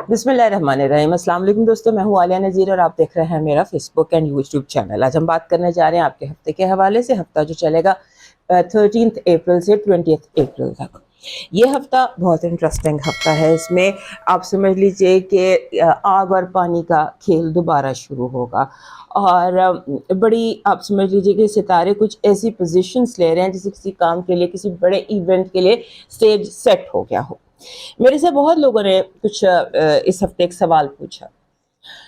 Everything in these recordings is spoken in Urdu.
بسم اللہ الرحمن الرحیم۔ السلام علیکم دوستوں، میں ہوں عالیہ نذیر اور آپ دیکھ رہے ہیں میرا Facebook and YouTube channel. آج ہم بات کرنے جا رہے ہیں آپ کے ہفتے کے حوالے سے، ہفتہ جو چلے گا 13 اپریل سے 20 اپریل تک۔ یہ ہفتہ بہت انٹرسٹنگ ہفتہ ہے۔ اس میں آپ سمجھ لیجئے کہ آگ اور پانی کا کھیل دوبارہ شروع ہوگا، اور بڑی آپ سمجھ لیجئے کہ ستارے کچھ ایسی پوزیشنز لے رہے ہیں جیسے کسی کام کے لیے، کسی بڑے ایونٹ کے لیے سٹیج سیٹ ہو گیا ہو۔ میرے سے بہت لوگوں نے کچھ اس ہفتے ایک سوال پوچھا۔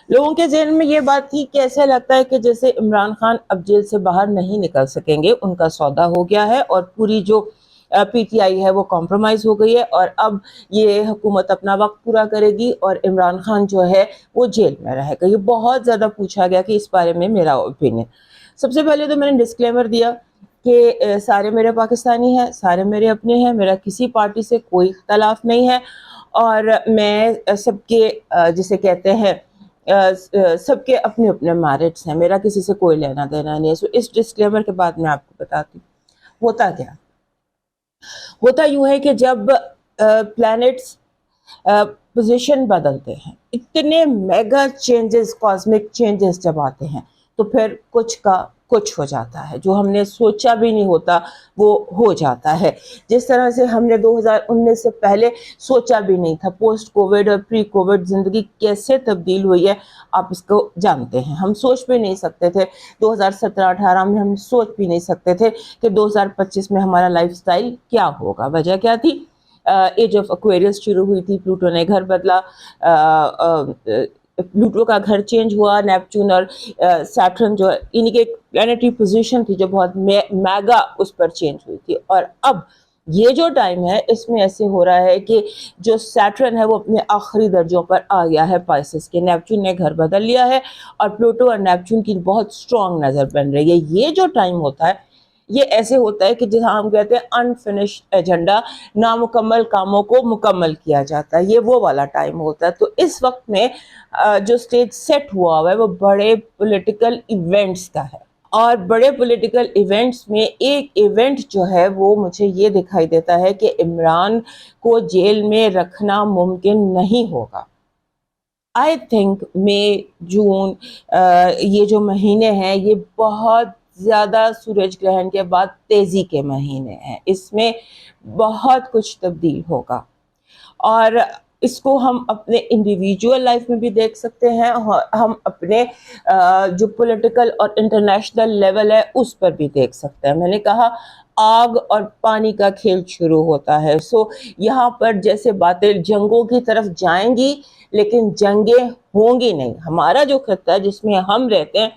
لوگوں کے ذہن میں یہ بات تھی کہ ایسا لگتا ہے کہ جیسے عمران خان اب جیل سے باہر نہیں نکل سکیں گے، ان کا سودا ہو گیا ہے اور پوری جو پی ٹی آئی ہے وہ کمپرومائز ہو گئی ہے، اور اب یہ حکومت اپنا وقت پورا کرے گی اور عمران خان جو ہے وہ جیل میں رہے گا۔ یہ بہت زیادہ پوچھا گیا کہ اس بارے میں میرا اوپینین۔ سب سے پہلے تو میں نے ڈسکلیمر دیا کہ سارے میرے پاکستانی ہیں، سارے میرے اپنے ہیں، میرا کسی پارٹی سے کوئی اختلاف نہیں ہے، اور میں سب کے جسے کہتے ہیں سب کے اپنے اپنے میرٹس ہیں، میرا کسی سے کوئی لینا دینا نہیں ہے۔ سو اس ڈسکلیمر کے بعد میں آپ کو بتاتی ہوں ہوتا کیا۔ ہوتا یوں ہے کہ جب پلانٹس پوزیشن بدلتے ہیں، اتنے میگا چینجز، کاسمک چینجز جب آتے ہیں تو پھر کچھ کا کچھ ہو جاتا ہے، جو ہم نے سوچا بھی نہیں ہوتا وہ ہو جاتا ہے۔ جس طرح سے ہم نے 2019 سے پہلے سوچا بھی نہیں تھا، پوسٹ کووڈ اور پری کووڈ زندگی کیسے تبدیل ہوئی ہے آپ اس کو جانتے ہیں۔ ہم سوچ بھی نہیں سکتے تھے 2017-18 میں، ہم سوچ بھی نہیں سکتے تھے کہ 2025 میں ہمارا لائف سٹائل کیا ہوگا۔ وجہ کیا تھی؟ ایج آف ایکویریس شروع ہوئی تھی، پلوٹو نے گھر بدلا، پلوٹو کا گھر چینج ہوا، نیپچون اور سیٹرن جو ان کی ایک پلانیٹری پوزیشن تھی جو بہت میگا اس پر چینج ہوئی تھی، اور اب یہ جو ٹائم ہے اس میں ایسے ہو رہا ہے کہ جو سیٹرن ہے وہ اپنے آخری درجوں پر آ گیا ہے پائسس کے، نیپچون نے گھر بدل لیا ہے اور پلوٹو اور نیپچون کی بہت اسٹرانگ نظر بن رہی ہے۔ یہ جو ٹائم ہوتا ہے یہ ایسے ہوتا ہے کہ جہاں ہم کہتے ہیں انفنشڈ ایجنڈا، نامکمل کاموں کو مکمل کیا جاتا ہے، یہ وہ والا ٹائم ہوتا ہے۔ تو اس وقت میں جو سٹیج سیٹ ہوا ہوا ہے وہ بڑے پولیٹیکل ایونٹس کا ہے، اور بڑے پولیٹیکل ایونٹس میں ایک ایونٹ جو ہے وہ مجھے یہ دکھائی دیتا ہے کہ عمران کو جیل میں رکھنا ممکن نہیں ہوگا۔ آئی تھنک مئی، جون، یہ جو مہینے ہیں یہ بہت زیادہ سورج گرہن کے بعد تیزی کے مہینے ہیں، اس میں بہت کچھ تبدیل ہوگا، اور اس کو ہم اپنے انڈیویجول لائف میں بھی دیکھ سکتے ہیں، ہم اپنے جو پولیٹیکل اور انٹرنیشنل لیول ہے اس پر بھی دیکھ سکتے ہیں۔ میں نے کہا آگ اور پانی کا کھیل شروع ہوتا ہے، سو یہاں پر جیسے باتیں جنگوں کی طرف جائیں گی لیکن جنگیں ہوں گی نہیں۔ ہمارا جو خطہ ہے جس میں ہم رہتے ہیں،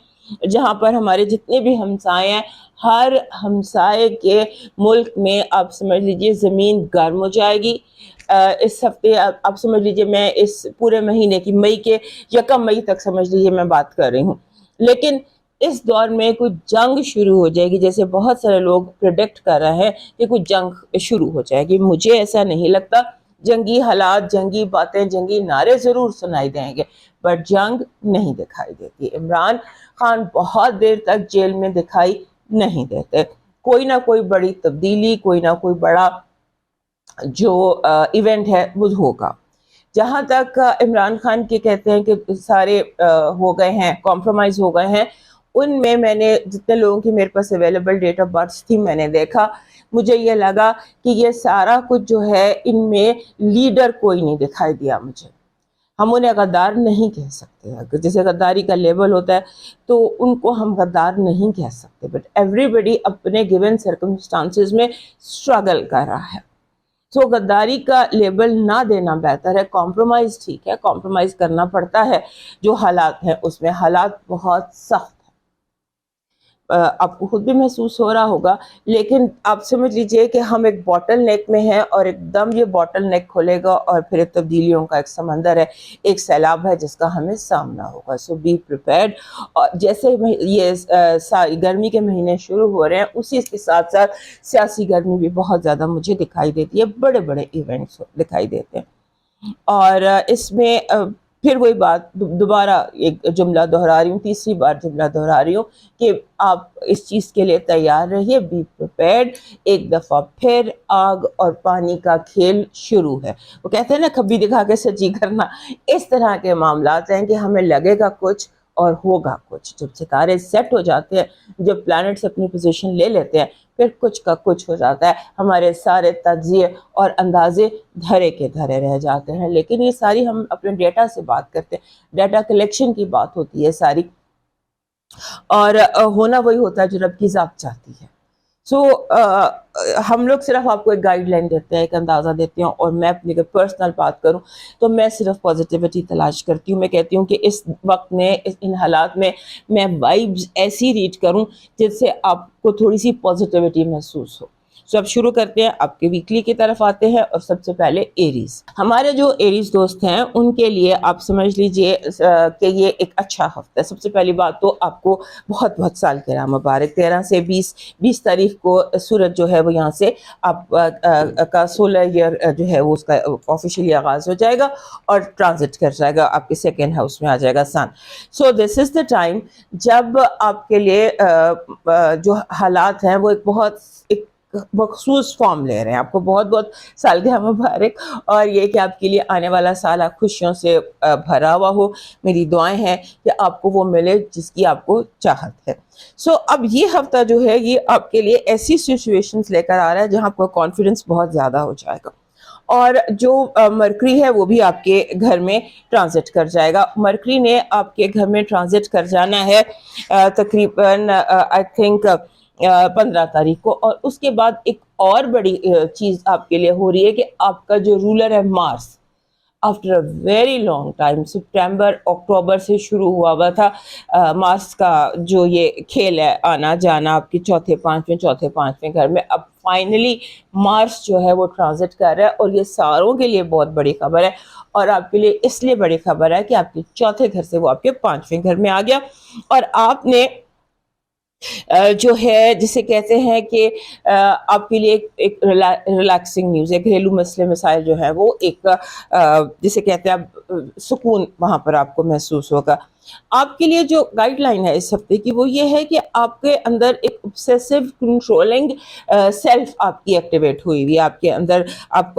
جہاں پر ہمارے جتنے بھی ہمسائے ہیں، ہر ہمسائے کے ملک میں آپ سمجھ لیجئے زمین گرم ہو جائے گی۔ اس ہفتے آپ سمجھ لیجئے، میں اس پورے مہینے کی مئی کے 1 مئی تک سمجھ لیجئے میں بات کر رہی ہوں، لیکن اس دور میں کوئی جنگ شروع ہو جائے گی، جیسے بہت سارے لوگ پریڈکٹ کر رہے ہیں کہ کوئی جنگ شروع ہو جائے گی۔ مجھے ایسا نہیں لگتا۔ جنگی حالات، جنگی باتیں، جنگی نعرے ضرور سنائی دیں گے بٹ جنگ نہیں دکھائی دیتی۔ عمران خان بہت دیر تک جیل میں دکھائی نہیں دیتے۔ کوئی نہ کوئی بڑی تبدیلی، کوئی نہ کوئی بڑا جو ایونٹ ہے وہ ہوگا۔ جہاں تک عمران خان کے کہتے ہیں کہ سارے ہو گئے ہیں، کمپرومائز ہو گئے ہیں، ان میں نے جتنے لوگوں کی میرے پاس اویلیبل ڈیٹ آف برتھ تھی میں نے دیکھا، مجھے یہ لگا کہ یہ سارا کچھ جو ہے ان میں لیڈر کوئی نہیں دکھائی دیا مجھے۔ ہم انہیں غدار نہیں کہہ سکتے، جیسے غداری کا لیبل ہوتا ہے تو ان کو ہم غدار نہیں کہہ سکتے، بٹ ایوری بڈی اپنے گیون سرکمسٹانسز میں اسٹرگل کر رہا ہے۔ تو غداری کا لیبل نہ دینا بہتر ہے۔ کمپرومائز ٹھیک ہے، کمپرومائز کرنا پڑتا ہے، جو حالات ہیں اس میں حالات بہت سخت ہیں، آپ کو خود بھی محسوس ہو رہا ہوگا، لیکن آپ سمجھ لیجئے کہ ہم ایک باٹل نیک میں ہیں، اور ایک دم یہ باٹل نیک کھلے گا اور پھر تبدیلیوں کا ایک سمندر ہے، ایک سیلاب ہے جس کا ہمیں سامنا ہوگا۔ سو بی پریپیئرڈ۔ اور جیسے یہ گرمی کے مہینے شروع ہو رہے ہیں، اسی کے ساتھ ساتھ سیاسی گرمی بھی بہت زیادہ مجھے دکھائی دیتی ہے، بڑے بڑے ایونٹس دکھائی دیتے ہیں، اور اس میں پھر وہی بات دوبارہ ایک جملہ دہرا رہی ہوں، تیسری بار جملہ دہرا رہی ہوں کہ آپ اس چیز کے لیے تیار رہیے، بی پریپیئرڈ. ایک دفعہ پھر آگ اور پانی کا کھیل شروع ہے. وہ کہتے ہیں نا کبھی دکھا کے سچی کرنا. اس طرح کے معاملات ہیں کہ ہمیں لگے گا کچھ اور ہوگا کچھ. جب ستارے سیٹ ہو جاتے ہیں، جب پلانٹس اپنی پوزیشن لے لیتے ہیں، پھر کچھ کا کچھ ہو جاتا ہے. ہمارے سارے تجزیے اور اندازے دھرے کے دھرے رہ جاتے ہیں. لیکن یہ ساری ہم اپنے ڈیٹا سے بات کرتے ہیں، ڈیٹا کلیکشن کی بات ہوتی ہے ساری، اور ہونا وہی ہوتا ہے جو رب کی ذات چاہتی ہے. سو ہم لوگ صرف آپ کو ایک گائیڈ لائن دیتے ہیں، ایک اندازہ دیتے ہیں، اور میں اپنی اگر پرسنل بات کروں تو میں صرف پازیٹیوٹی تلاش کرتی ہوں. میں کہتی ہوں کہ اس وقت میں ان حالات میں وائبز ایسی ریڈ کروں جس سے آپ کو تھوڑی سی پازیٹیوٹی محسوس ہو. سو اب شروع کرتے ہیں، آپ کے ویکلی کی طرف آتے ہیں، اور سب سے پہلے ایریز. ہمارے جو ایریز دوست ہیں ان کے لیے آپ سمجھ لیجئے کہ یہ ایک اچھا ہفتہ ہے. سب سے پہلی بات تو آپ کو بہت بہت سال کے راہ مبارک. 13 سے 20 تاریخ کو سورج جو ہے وہ یہاں سے آپ کا 16 ایئر جو ہے وہ اس کا آفیشیلی آغاز ہو جائے گا اور ٹرانزٹ کر جائے گا، آپ کے سیکنڈ ہاؤس میں آ جائے گا سن. سو دس از دا ٹائم جب آپ کے لیے جو حالات ہیں وہ ایک مخصوص فارم لے رہے ہیں. آپ کو بہت بہت سالگرہ مبارک، اور یہ کہ آپ کے لیے آنے والا سال خوشیوں سے بھرا ہوا ہو. میری دعائیں ہیں کہ آپ کو وہ ملے جس کی آپ کو چاہت ہے. سو اب یہ ہفتہ جو ہے یہ آپ کے لیے ایسی سچویشنز لے کر آ رہا ہے جہاں آپ کا کانفیڈنس بہت زیادہ ہو جائے گا. اور جو مرکری ہے وہ بھی آپ کے گھر میں ٹرانزٹ کر جائے گا. مرکری نے آپ کے گھر میں ٹرانزٹ کر جانا ہے تقریباً آئی تھنک 15 تاریخ کو. اور اس کے بعد ایک اور بڑی چیز آپ کے لیے ہو رہی ہے کہ آپ کا جو رولر ہے Mars, after a very long time, September October سے شروع ہوا تھا مارس کا جو یہ کھیل ہے آنا جانا آپ کے چوتھے پانچویں گھر میں، اب فائنلی مارس جو ہے وہ ٹرانزٹ کر رہا ہے. اور یہ ساروں کے لیے بہت بڑی خبر ہے، اور آپ کے لیے اس لیے بڑی خبر ہے کہ آپ کے چوتھے گھر سے وہ آپ کے 5ویں گھر میں آ گیا. اور آپ نے جو ہے جسے کہتے ہیں کہ آپ کے لیے ایک ریلیکسنگ نیوز ہے. گھریلو مسئلے مسائل جو ہے وہ ایک جسے کہتے ہیں سکون وہاں پر آپ کو محسوس ہوگا. آپ کے لیے جو گائیڈ لائن ہے اس ہفتے کی وہ یہ ہے کہ آپ کے اندر ایک obsessive کنٹرولنگ سیلف آپ کی ایکٹیویٹ ہوئی ہوئی. آپ کے اندر آپ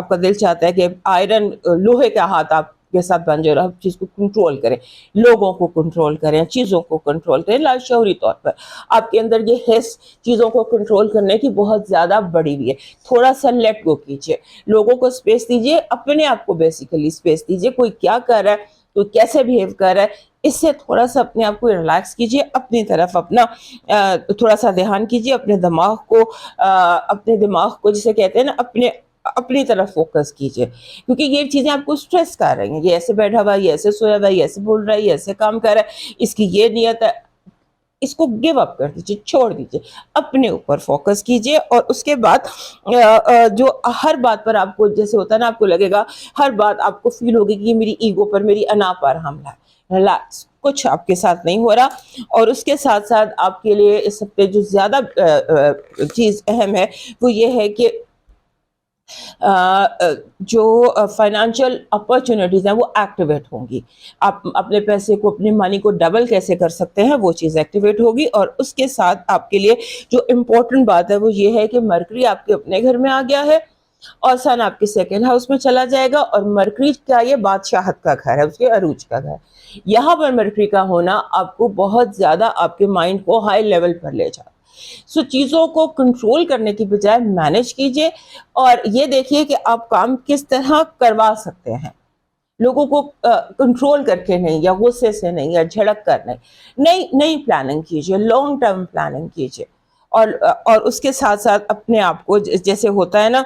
کا دل چاہتا ہے کہ آئرن لوہے کا ہاتھ آپ کے ساتھ بن جائے، ہر چیز کو کنٹرول کریں، لوگوں کو کنٹرول کریں، چیزوں کو کنٹرول کریں. لاشعوری طور پر آپ کے اندر یہ حس چیزوں کو کنٹرول کرنے کی بہت زیادہ بڑی ہوئی ہے. تھوڑا سا لیٹ گو کیجئے، لوگوں کو سپیس دیجئے، اپنے آپ کو بیسیکلی سپیس دیجئے. کوئی کیا کر رہا ہے، کوئی کیسے بیہیو کر رہا ہے، اس سے تھوڑا سا اپنے آپ کو ریلیکس کیجئے. اپنی طرف اپنا تھوڑا سا دھیان کیجئے، اپنے دماغ کو جسے کہتے ہیں نا اپنی طرف فوکس کیجئے. کیونکہ یہ چیزیں آپ کو سٹریس کر رہی ہیں. یہ ایسے بیٹھا ہوا ہے، یہ ایسے سویا ہوا ہے، یہ ایسے بول رہا ہے، یہ ایسے کام کر رہا ہے، اس کی یہ نیت ہے. اس کو گیو اپ کر دیجیے، چھوڑ دیجیے، اپنے اوپر فوکس کیجیے. اور اس کے بعد جو ہر بات پر آپ کو جیسے ہوتا ہے نا، آپ کو لگے گا ہر بات آپ کو فیل ہوگی کہ یہ میری ایگو پر، میری انا پر حملہ ہے. ریلیکس، کچھ آپ کے ساتھ نہیں ہو رہا. اور اس کے ساتھ ساتھ آپ کے لیے اس ہفتے جو زیادہ چیز اہم ہے وہ یہ ہے کہ جو فائنانشل اپرچونٹیز ہیں وہ ایکٹیویٹ ہوں گی. آپ اپنے پیسے کو، اپنے منی کو ڈبل کیسے کر سکتے ہیں وہ چیز ایکٹیویٹ ہوگی. اور اس کے ساتھ آپ کے لیے جو امپورٹنٹ بات ہے وہ یہ ہے کہ مرکری آپ کے اپنے گھر میں آ گیا ہے اور سن آپ کے سیکنڈ ہاؤس میں چلا جائے گا. اور مرکری کا یہ بادشاہت کا گھر ہے، اس کے عروج کا گھر. یہاں پر مرکری کا ہونا آپ کو بہت زیادہ آپ کے مائنڈ کو ہائی لیول پر لے جاتا. سو چیزوں کو کنٹرول کرنے کی بجائے مینج کیجئے، اور یہ دیکھیے کہ آپ کام کس طرح کروا سکتے ہیں. لوگوں کو کنٹرول کر کے نہیں، یا غصے سے نہیں، یا جھڑک کر نہیں. نئی پلاننگ کیجئے، لانگ ٹرم پلاننگ کیجئے. اور اس کے ساتھ ساتھ اپنے آپ کو جیسے ہوتا ہے نا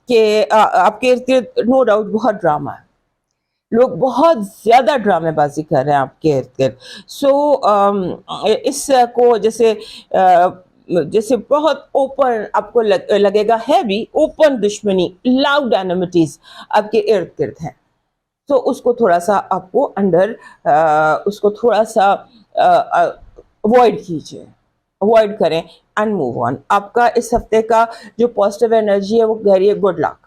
کہ آپ کے ارد گرد نو ڈاؤٹ بہت ڈرامہ ہے، لوگ بہت زیادہ ڈرامے بازی کر رہے ہیں آپ کے ارد گرد. سو اس کو جیسے بہت اوپن آپ کو لگے گا ہے بھی اوپن دشمنی، لاؤڈ اینیمیٹیز آپ کے ارد گرد ہیں. تو اس کو تھوڑا سا آپ کو اس کو تھوڑا سا اوائڈ کیجیے، اوائڈ کریں اینڈ موو آن. آپ کا اس ہفتے کا جو پازیٹیو انرجی ہے وہ کہہ رہی ہے گڈ لک.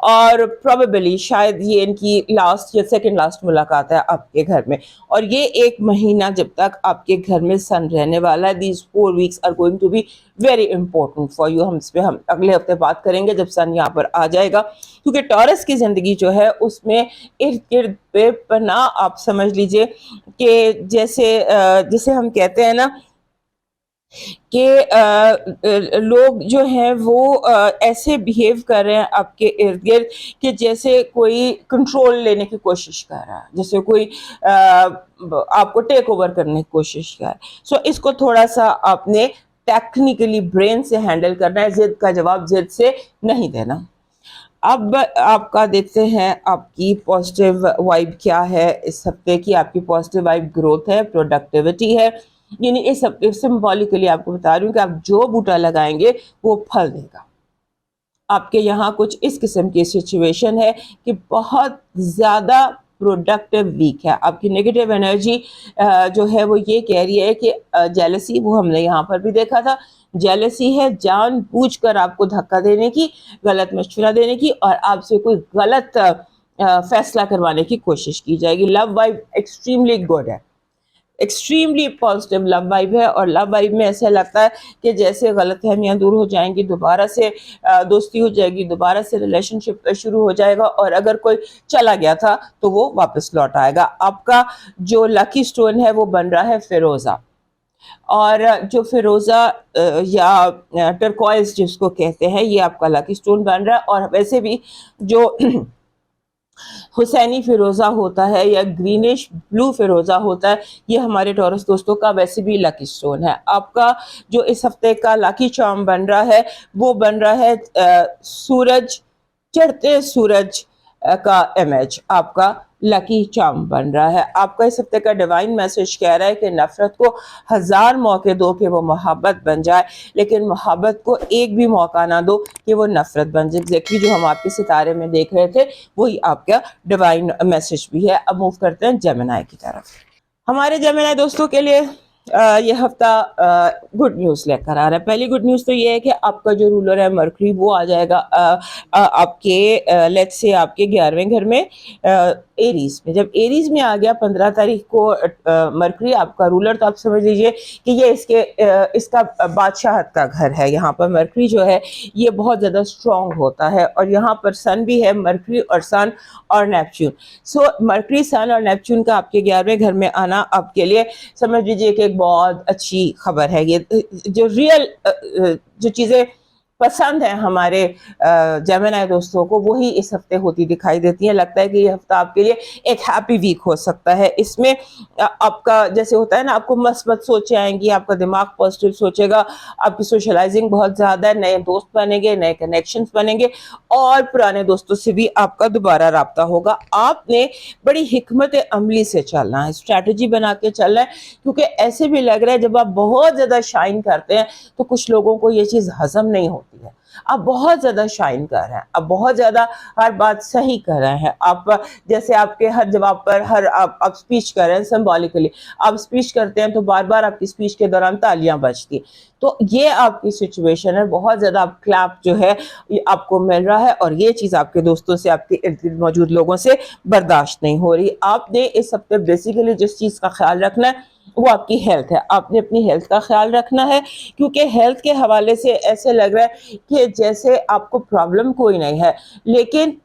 اور probably شاید یہ ان کی لاسٹ یا سیکنڈ لاسٹ ملاقات ہے آپ کے گھر میں. اور یہ ایک مہینہ جب تک آپ کے گھر میں سن رہنے والا ہے, these 4 weeks are going to be very important for you. ہم اگلے ہفتے بات کریں گے جب سن یہاں پر آ جائے گا, کیونکہ ٹورس کی زندگی جو ہے اس میں ارد گرد بے پناہ آپ سمجھ لیجئے کہ جیسے ہم کہتے ہیں نا کہ لوگ جو ہیں وہ ایسے بیہیو کر رہے ہیں آپ کے ارد گرد کہ جیسے کوئی کنٹرول لینے کی کوشش کر رہا ہے, جیسے کوئی آپ کو ٹیک اوور کرنے کی کوشش کر رہا ہے. سو اس کو تھوڑا سا آپ نے ٹیکنیکلی برین سے ہینڈل کرنا ہے, ضد کا جواب ضد سے نہیں دینا. اب آپ کا دیکھتے ہیں آپ کی پازیٹیو وائب کیا ہے اس ہفتے کی. آپ کی پازیٹیو وائب گروتھ ہے, پروڈکٹیوٹی ہے. یعنی اس ہفتے سمبولیکلی آپ کو بتا رہی ہوں کہ آپ جو بوٹا لگائیں گے وہ پھل دے گا. آپ کے یہاں کچھ اس قسم کی سچویشن ہے کہ بہت زیادہ پروڈکٹیو ویک ہے. آپ کی نیگیٹو انرجی جو ہے وہ یہ کہہ رہی ہے کہ جیلسی, وہ ہم نے یہاں پر بھی دیکھا تھا, جیلسی ہے جان بوجھ کر آپ کو دھکا دینے کی, غلط مشورہ دینے کی, اور آپ سے کوئی غلط فیصلہ کروانے کی کوشش کی جائے گی. لو وائب ایکسٹریملی گڈ ہے, ایکسٹریملی پازیٹیو لو وائب ہے. اور لو وائب میں ایسا لگتا ہے کہ جیسے غلط فہمیاں دور ہو جائیں گی, دوبارہ سے دوستی ہو جائے گی, دوبارہ سے ریلیشن شپ شروع ہو جائے گا, اور اگر کوئی چلا گیا تھا تو وہ واپس لوٹ آئے گا. آپ کا جو لکی سٹون ہے وہ بن رہا ہے فیروزہ, اور جو فیروزہ یا ٹرکوائز جس کو کہتے ہیں, یہ آپ کا لکی سٹون بن رہا ہے. اور ویسے بھی جو حسینی فیروزہ ہوتا ہے یا گرینش بلو فیروزہ ہوتا ہے, یہ ہمارے ٹورس دوستوں کا ویسے بھی لکی سٹون ہے. آپ کا جو اس ہفتے کا لکی چارم بن رہا ہے وہ بن رہا ہے سورج, چڑھتے سورج کا امیج آپ کا لکی چارم بن رہا ہے. آپ کا اس ہفتے کا ڈیوائن میسج کہہ رہا ہے کہ نفرت کو 1000 موقع دو کہ وہ محبت بن جائے, لیکن محبت کو ایک بھی موقع نہ دو کہ وہ نفرت بن جائے. ایگزیکٹلی جو ہم آپ کے ستارے میں دیکھ رہے تھے وہی آپ کا ڈیوائن میسج بھی ہے. اب موو کرتے ہیں جیمنائی کی طرف. ہمارے جیمنائی دوستوں کے لیے یہ ہفتہ گڈ نیوز لے کر آ رہا ہے. پہلی گڈ نیوز تو یہ ہے کہ آپ کا جو رولر ہے مرکری وہ آ جائے گا آپ کے لیٹ سے آپ کے 11ویں گھر میں ایریز میں. جب ایریز میں آ گیا 15 تاریخ کو مرکری آپ کا رولر, تو آپ سمجھ لیجئے کہ یہ اس کا بادشاہت کا گھر ہے. یہاں پر مرکری جو ہے یہ بہت زیادہ اسٹرانگ ہوتا ہے, اور یہاں پر سن بھی ہے, مرکری اور سن اور نیپچون. سو مرکری, سن اور نیپچون کا آپ کے 11ویں گھر میں آنا آپ کے لیے سمجھ لیجیے کہ ایک بہت اچھی خبر ہے. یہ جو ریئل جو چیزیں پسند ہیں ہمارے جیمنائی دوستوں کو وہی اس ہفتے ہوتی دکھائی دیتی ہیں. لگتا ہے کہ یہ ہفتہ آپ کے لیے ایک ہیپی ویک ہو سکتا ہے. اس میں آپ کا جیسے ہوتا ہے نا, آپ کو مثبت سوچیں آئیں گی, آپ کا دماغ پازیٹیو سوچے گا, آپ کی سوشلائزنگ بہت زیادہ ہے, نئے دوست بنیں گے, نئے کنیکشنز بنیں گے, اور پرانے دوستوں سے بھی آپ کا دوبارہ رابطہ ہوگا. آپ نے بڑی حکمت عملی سے چلنا ہے, اسٹریٹجی بنا کے چلنا ہے, کیونکہ ایسے بھی لگ رہا ہے جب آپ بہت زیادہ شائن کرتے ہیں تو کچھ لوگوں کو یہ چیز ہضم نہیں ہوتی ہے. آپ بہت زیادہ شائن کر رہے ہیں, آپ بہت زیادہ ہر بات صحیح کر رہے ہیں. آپ جیسے آپ کے ہر جواب پر آپ اسپیچ کر رہے ہیں, سمبولیکلی آپ اسپیچ کرتے ہیں تو بار بار آپ کی اسپیچ کے دوران تالیاں بجتی, تو یہ آپ کی سچویشن ہے. بہت زیادہ آپ کلیپ جو ہے یہ آپ کو مل رہا ہے, اور یہ چیز آپ کے دوستوں سے, آپ کے ارد گرد موجود لوگوں سے برداشت نہیں ہو رہی. آپ نے اس ہفتے بیسیکلی جس چیز کا خیال رکھنا ہے وہ آپ کی ہیلتھ ہے. آپ نے اپنی ہیلتھ کا خیال رکھنا ہے, کیونکہ ہیلتھ کے حوالے سے ایسے لگ رہا ہے کہ جیسے آپ کو پرابلم کوئی نہیں ہے, لیکن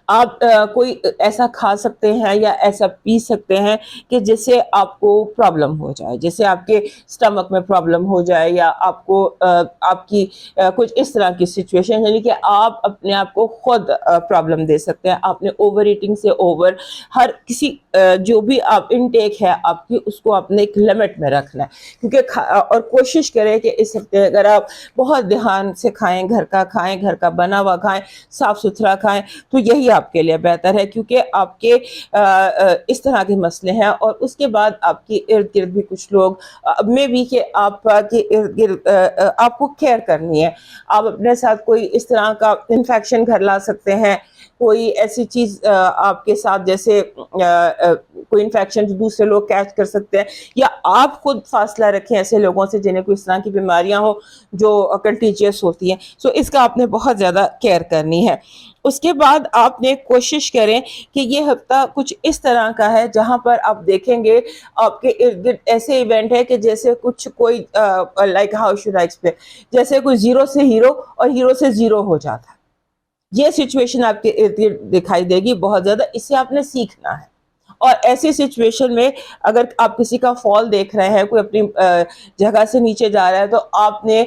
آپ کوئی ایسا کھا سکتے ہیں یا ایسا پی سکتے ہیں کہ جس سے آپ کو پرابلم ہو جائے, جیسے آپ کے سٹمک میں پرابلم ہو جائے, یا آپ کو آپ کی کچھ اس طرح کی سچویشن, یعنی کہ آپ اپنے آپ کو خود پرابلم دے سکتے ہیں. آپ نے اوور ایٹنگ سے ہر کسی جو بھی آپ انٹیک ہے آپ کی, اس کو اپنے ایک لمٹ میں رکھنا ہے. کیونکہ اور کوشش کریں کہ اس ہفتے اگر آپ بہت دھیان سے کھائیں, گھر کا کھائیں, گھر کا بنا ہوا کھائیں, صاف ستھرا کھائیں, تو یہی آپ کے لیے بہتر ہے. کیونکہ آپ کے اس طرح کے مسئلے ہیں, اور اس کے بعد آپ کے ارد گرد بھی کچھ لوگ میں بھی کہ آپ کے ارد گرد آپ کو کیئر کرنی ہے. آپ اپنے ساتھ کوئی اس طرح کا انفیکشن گھر لا سکتے ہیں کوئی ایسی چیز آپ کے ساتھ جیسے کوئی انفیکشن جو دوسرے لوگ کیچ کر سکتے ہیں, یا آپ خود فاصلہ رکھیں ایسے لوگوں سے جنہیں کوئی اس طرح کی بیماریاں ہوں جو کنٹیجیس ہوتی ہیں. سو اس کا آپ نے بہت زیادہ کیئر کرنی ہے. اس کے بعد آپ نے کوشش کریں کہ یہ ہفتہ کچھ اس طرح کا ہے جہاں پر آپ دیکھیں گے آپ کے ارد گرد ایسے ایونٹ ہے کہ جیسے کچھ کوئی like how should I explain, جیسے کوئی زیرو سے ہیرو اور ہیرو سے زیرو ہو جاتا ہے. یہ سچویشن آپ کے ارد گرد دکھائی دے گی بہت زیادہ, اس سے آپ نے سیکھنا ہے. اور ایسی سچویشن میں اگر آپ کسی کا فال دیکھ رہے ہیں, کوئی اپنی جگہ سے نیچے جا رہا ہے, تو آپ نے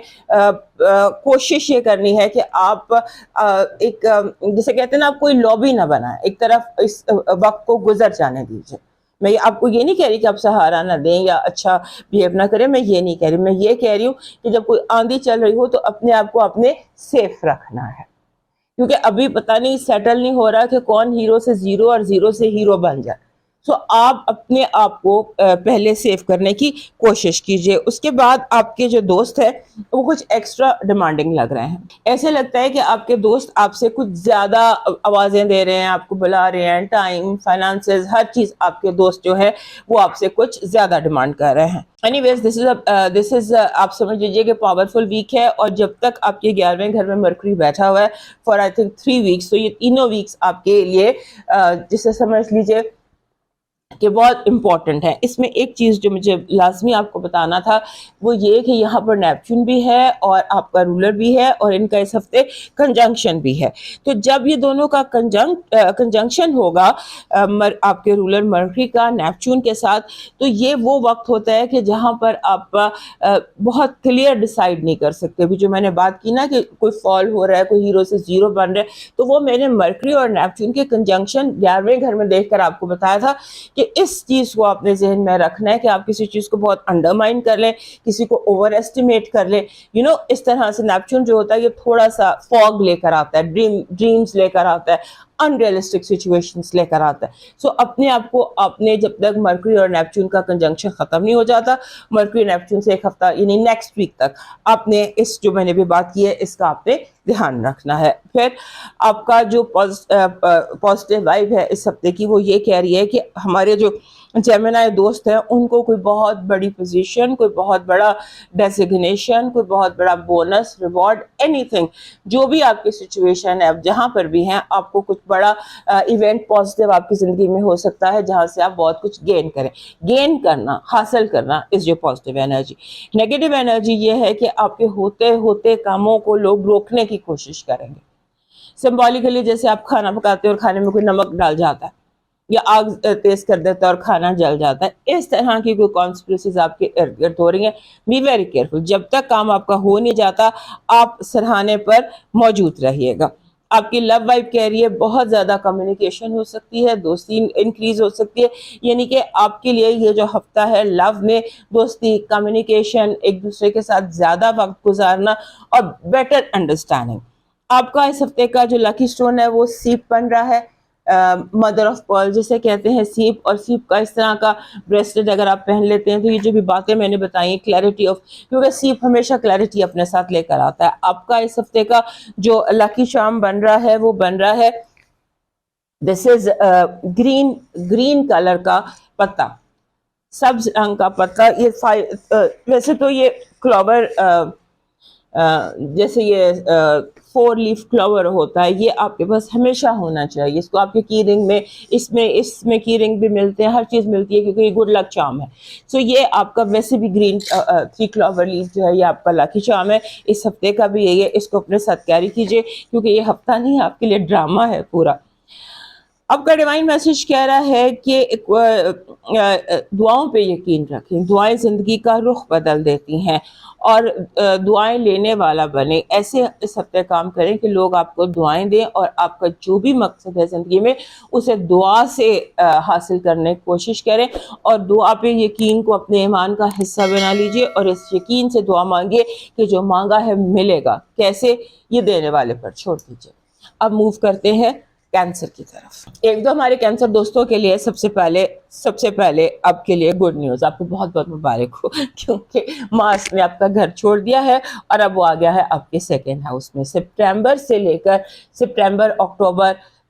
کوشش یہ کرنی ہے کہ آپ ایک جسے کہتے ہیں نا, آپ کوئی لابی نہ بنائیں, ایک طرف اس وقت کو گزر جانے دیجیے. میں آپ کو یہ نہیں کہہ رہی کہ آپ سہارا نہ دیں یا اچھا بہیو نہ کریں, میں یہ نہیں کہہ رہی. میں یہ کہہ رہی ہوں کہ جب کوئی آندھی چل رہی ہو تو اپنے آپ کو اپنے سیف رکھنا ہے, کیونکہ ابھی پتہ نہیں سیٹل نہیں ہو رہا کہ کون ہیرو سے زیرو اور زیرو سے ہیرو بن جائے. سو آپ اپنے آپ کو پہلے سیو کرنے کی کوشش کیجئے. اس کے بعد آپ کے جو دوست ہیں وہ کچھ ایکسٹرا ڈیمانڈنگ لگ رہے ہیں. ایسے لگتا ہے کہ آپ کے دوست آپ سے کچھ زیادہ آوازیں دے رہے ہیں, آپ کو بلا رہے ہیں, ٹائم, فائنانسز, ہر چیز آپ کے دوست جو ہے وہ آپ سے کچھ زیادہ ڈیمانڈ کر رہے ہیں. اینی ویز دس از آپ سمجھ لیجیے کہ پاورفل ویک ہے, اور جب تک آپ کے 11ویں گھر میں مرکری بیٹھا ہوا ہے فار آئی تھنک 3 ویکس, تو یہ تینوں ویکس آپ کے لیے جسے سمجھ لیجیے کہ بہت امپورٹنٹ ہے. اس میں ایک چیز جو مجھے لازمی آپ کو بتانا تھا وہ یہ کہ یہاں پر نیپچون بھی ہے اور آپ کا رولر بھی ہے, اور ان کا اس ہفتے کنجنکشن بھی ہے. تو جب یہ دونوں کا کنجنکشن ہوگا آپ کے رولر مرکری کا نیپچون کے ساتھ, تو یہ وہ وقت ہوتا ہے کہ جہاں پر آپ بہت کلیئر ڈیسائیڈ نہیں کر سکتے. ابھی جو میں نے بات کی نا کہ کوئی فال ہو رہا ہے, کوئی ہیرو سے زیرو بن رہا ہے, تو وہ میں نے مرکری اور نیپچون کے کنجنکشن 11ویں گھر میں دیکھ کر آپ کو بتایا تھا کہ اس چیز کو آپ نے ذہن میں رکھنا ہے کہ آپ کسی چیز کو بہت انڈرمائن کر لیں, کسی کو اوور ایسٹیمیٹ کر لیں. اس طرح سے نیپچون جو ہوتا ہے یہ تھوڑا سا فوگ لے کر آتا ہے, ڈریمز لے کر آتا ہے, انریلسٹک سچویشنز لے کر آتا ہے. سو اپنے آپ کو آپ نے جب تک مرکری اور نیپچون کا کنجنکشن ختم نہیں ہو جاتا, مرکری نیپچون سے ایک ہفتہ یعنی نیکسٹ ویک تک آپ نے اس جو میں نے بھی بات کی ہے اس کا آپ نے دھیان رکھنا ہے. پھر آپ کا جو پازیٹیو وائب ہے اس ہفتے کی وہ یہ کہہ رہی ہے کہ ہمارے جو جیمنائی دوست ہیں ان کو کوئی بہت بڑی پوزیشن, کوئی بہت بڑا ڈیزگنیشن, کوئی بہت بڑا بونس, ریوارڈ, اینی تھنگ, جو بھی آپ کی سچویشن ہے, آپ جہاں پر بھی ہیں, آپ کو کچھ بڑا ایونٹ پازیٹیو آپ کی زندگی میں ہو سکتا ہے جہاں سے آپ بہت کچھ گین کریں. گین کرنا, حاصل کرنا is your positive energy. Negative energy یہ ہے کہ آپ کے ہوتے ہوتے کاموں کو لوگ روکنے کی کوشش کریں گے. سمبولیکلی جیسے آپ کھانا پکاتے ہیں اور کھانے میں کوئی نمک ڈال جاتا ہے یا آگ تیز کر دیتا ہے اور کھانا جل جاتا ہے, اس طرح کی کوئی کانسپریسیز آپ کے ارد گرد ہو رہی ہیں. Be very careful. جب تک کام آپ کا ہو نہیں جاتا آپ سرہانے پر موجود رہیے گا. آپ کی لو وائب کہہ رہی ہے بہت زیادہ کمیونیکیشن ہو سکتی ہے, دوستی انکریز ہو سکتی ہے, یعنی کہ آپ کے لیے یہ جو ہفتہ ہے لو میں دوستی, کمیونیکیشن, ایک دوسرے کے ساتھ زیادہ وقت گزارنا اور بیٹر انڈرسٹینڈنگ. آپ کا اس ہفتے کا جو لکی سٹون ہے وہ سیپ بن رہا ہے, مدر آف پرل جسے کہتے ہیں سیپ, اور سیپ کا اس طرح کا بریسلیٹ اگر آپ پہن لیتے ہیں تو یہ جو بھی باتیں میں نے بتائی کلیئرٹی آف, کیونکہ سیپ ہمیشہ کلیئرٹی اپنے ساتھ لے کر آتا ہے. آپ کا اس ہفتے کا جو لکی شام بن رہا ہے وہ بن رہا ہے دس از گرین کلر کا پتا, سبز رنگ کا پتا. یہ ویسے تو یہ کلوور جیسے یہ 4 لیف کلوور ہوتا ہے, یہ آپ کے پاس ہمیشہ ہونا چاہیے. اس کو آپ کے کی رنگ میں اس میں کی رنگ بھی ملتے ہیں, ہر چیز ملتی ہے کیونکہ یہ گڈ لک چارم ہے. سو یہ آپ کا ویسے بھی گرین 3 کلوور لیف جو ہے یہ آپ کا لکی چارم ہے. اس ہفتے کا بھی یہی ہے, اس کو اپنے ساتھ کیری کیجیے کیونکہ یہ ہفتہ نہیں آپ کے لیے ڈرامہ ہے پورا. آپ کا ڈیوائن میسج کہہ رہا ہے کہ دعاؤں پہ یقین رکھیں. دعائیں زندگی کا رخ بدل دیتی ہیں اور دعائیں لینے والا بنے. ایسے اس ہفتے کام کریں کہ لوگ آپ کو دعائیں دیں اور آپ کا جو بھی مقصد ہے زندگی میں اسے دعا سے حاصل کرنے کی کوشش کریں, اور دعا پہ یقین کو اپنے ایمان کا حصہ بنا لیجئے اور اس یقین سے دعا مانگیے کہ جو مانگا ہے ملے گا. کیسے, یہ دینے والے پر چھوڑ دیجئے. اب موو کرتے ہیں کینسر کی طرف. ایک دو ہمارے کینسر دوستوں کے لیے سب سے پہلے آپ کے لیے گڈ نیوز. آپ کو بہت بہت مبارک ہو کیونکہ مارس نے آپ کا گھر چھوڑ دیا ہے اور اب وہ آ گیا ہے آپ کے 2nd ہاؤس میں. سپٹمبر سے لے کر سپٹمبر, اکتوبر,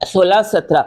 16, 17,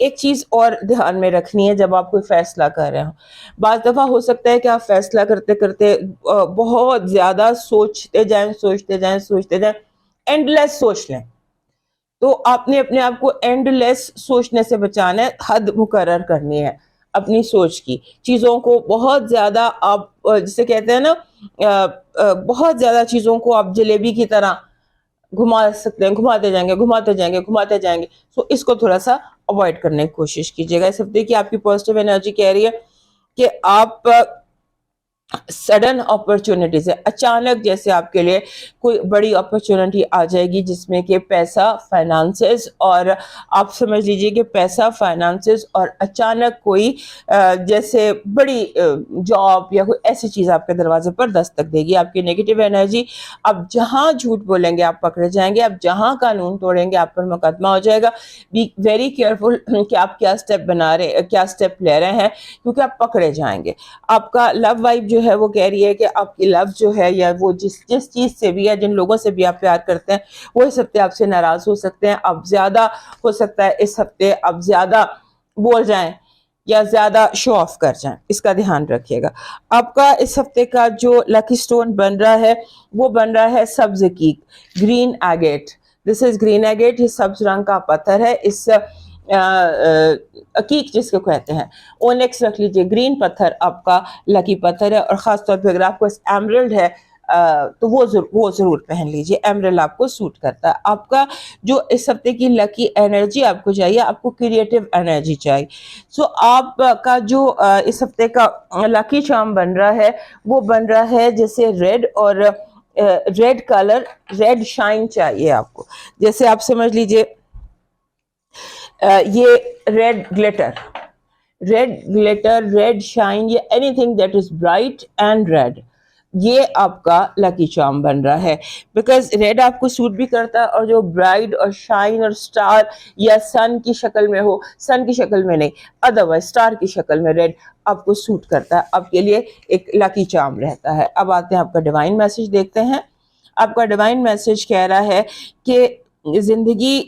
ایک چیز اور دھیان میں رکھنی ہے جب آپ کوئی فیصلہ کر رہے ہوں. بعض دفعہ ہو سکتا ہے کہ آپ فیصلہ کرتے کرتے بہت زیادہ سوچتے جائیں, اینڈ لیس سوچ لیں. تو آپ نے اپنے آپ کو اینڈ لیس سوچنے سے بچانا ہے, حد مقرر کرنی ہے اپنی سوچ کی. چیزوں کو بہت زیادہ آپ جسے کہتے ہیں نا بہت زیادہ چیزوں کو آپ جلیبی کی طرح گھما سکتے ہیں, گھماتے جائیں گے. سو اس کو تھوڑا سا اوائڈ کرنے کی کوشش کیجیے گا. اس ہفتے کی آپ کی پازیٹیو انرجی کہہ رہی ہے کہ آپ سڈن اپرچونٹیز ہے, اچانک جیسے آپ کے لیے کوئی بڑی اپرچونٹی آ جائے گی جس میں کہ پیسہ, فائنانسز, اور آپ سمجھ لیجئے کہ پیسہ, فائنانسز اور اچانک کوئی جیسے بڑی جاب یا کوئی ایسی چیز آپ کے دروازے پر دستک دے گی. آپ کی نیگیٹو انرجی, آپ جہاں جھوٹ بولیں گے آپ پکڑے جائیں گے, آپ جہاں قانون توڑیں گے آپ پر مقدمہ ہو جائے گا. بی ویری کیئرفل کہ آپ کیا اسٹیپ لے رہے ہیں, کیونکہ آپ پکڑے جائیں گے. آپ کا لو وائب جو ہے وہ کہہ رہی ہے کہ آپ کی لو جو ہے, یا وہ جس چیز سے بھی یا جن لوگوں سے بھی آپ پیار کرتے ہیں, وہ اس ہفتے آپ سے ناراض ہو سکتے ہیں. آپ زیادہ ہو سکتا ہے اس ہفتے آپ زیادہ بول جائیں یا زیادہ شو آف کر جائیں, اس کا دھیان رکھیے گا. آپ کا اس ہفتے کا جو لکی سٹون بن رہا ہے وہ بن رہا ہے سبز عقیق, گرین ایگیٹ. دس از گرین ایگیٹ, یہ سبز رنگ کا پتھر ہے. اس عقیق جس کو کہتے ہیں, اونیکس رکھ لیجئے. گرین پتھر آپ کا لکی پتھر ہے, اور خاص طور پہ اگر آپ کو ایمرلڈ ہے تو وہ ضرور پہن لیجئے. ایمرلڈ آپ کو سوٹ کرتا ہے. آپ کا جو اس ہفتے کی لکی انرجی آپ کو چاہیے, آپ کو کریٹو انرجی چاہیے. سو آپ کا جو اس ہفتے کا لکی چارم بن رہا ہے وہ بن رہا ہے جیسے ریڈ, اور ریڈ کلر, ریڈ شائن چاہیے آپ کو. جیسے آپ سمجھ لیجئے یہ ریڈ شائن, یہ anything that is bright and red, یہ آپ کا لکی چارم بن رہا ہے. بیکاز ریڈ آپ کو سوٹ بھی کرتا ہے, اور جو برائٹ اور شائن اور سٹار یا سن کی شکل میں ہو, سن کی شکل میں نہیں, ادروائز سٹار کی شکل میں ریڈ آپ کو سوٹ کرتا ہے, آپ کے لیے ایک لکی چارم رہتا ہے. اب آتے ہیں آپ کا ڈیوائن میسج دیکھتے ہیں. آپ کا ڈیوائن میسج کہہ رہا ہے کہ زندگی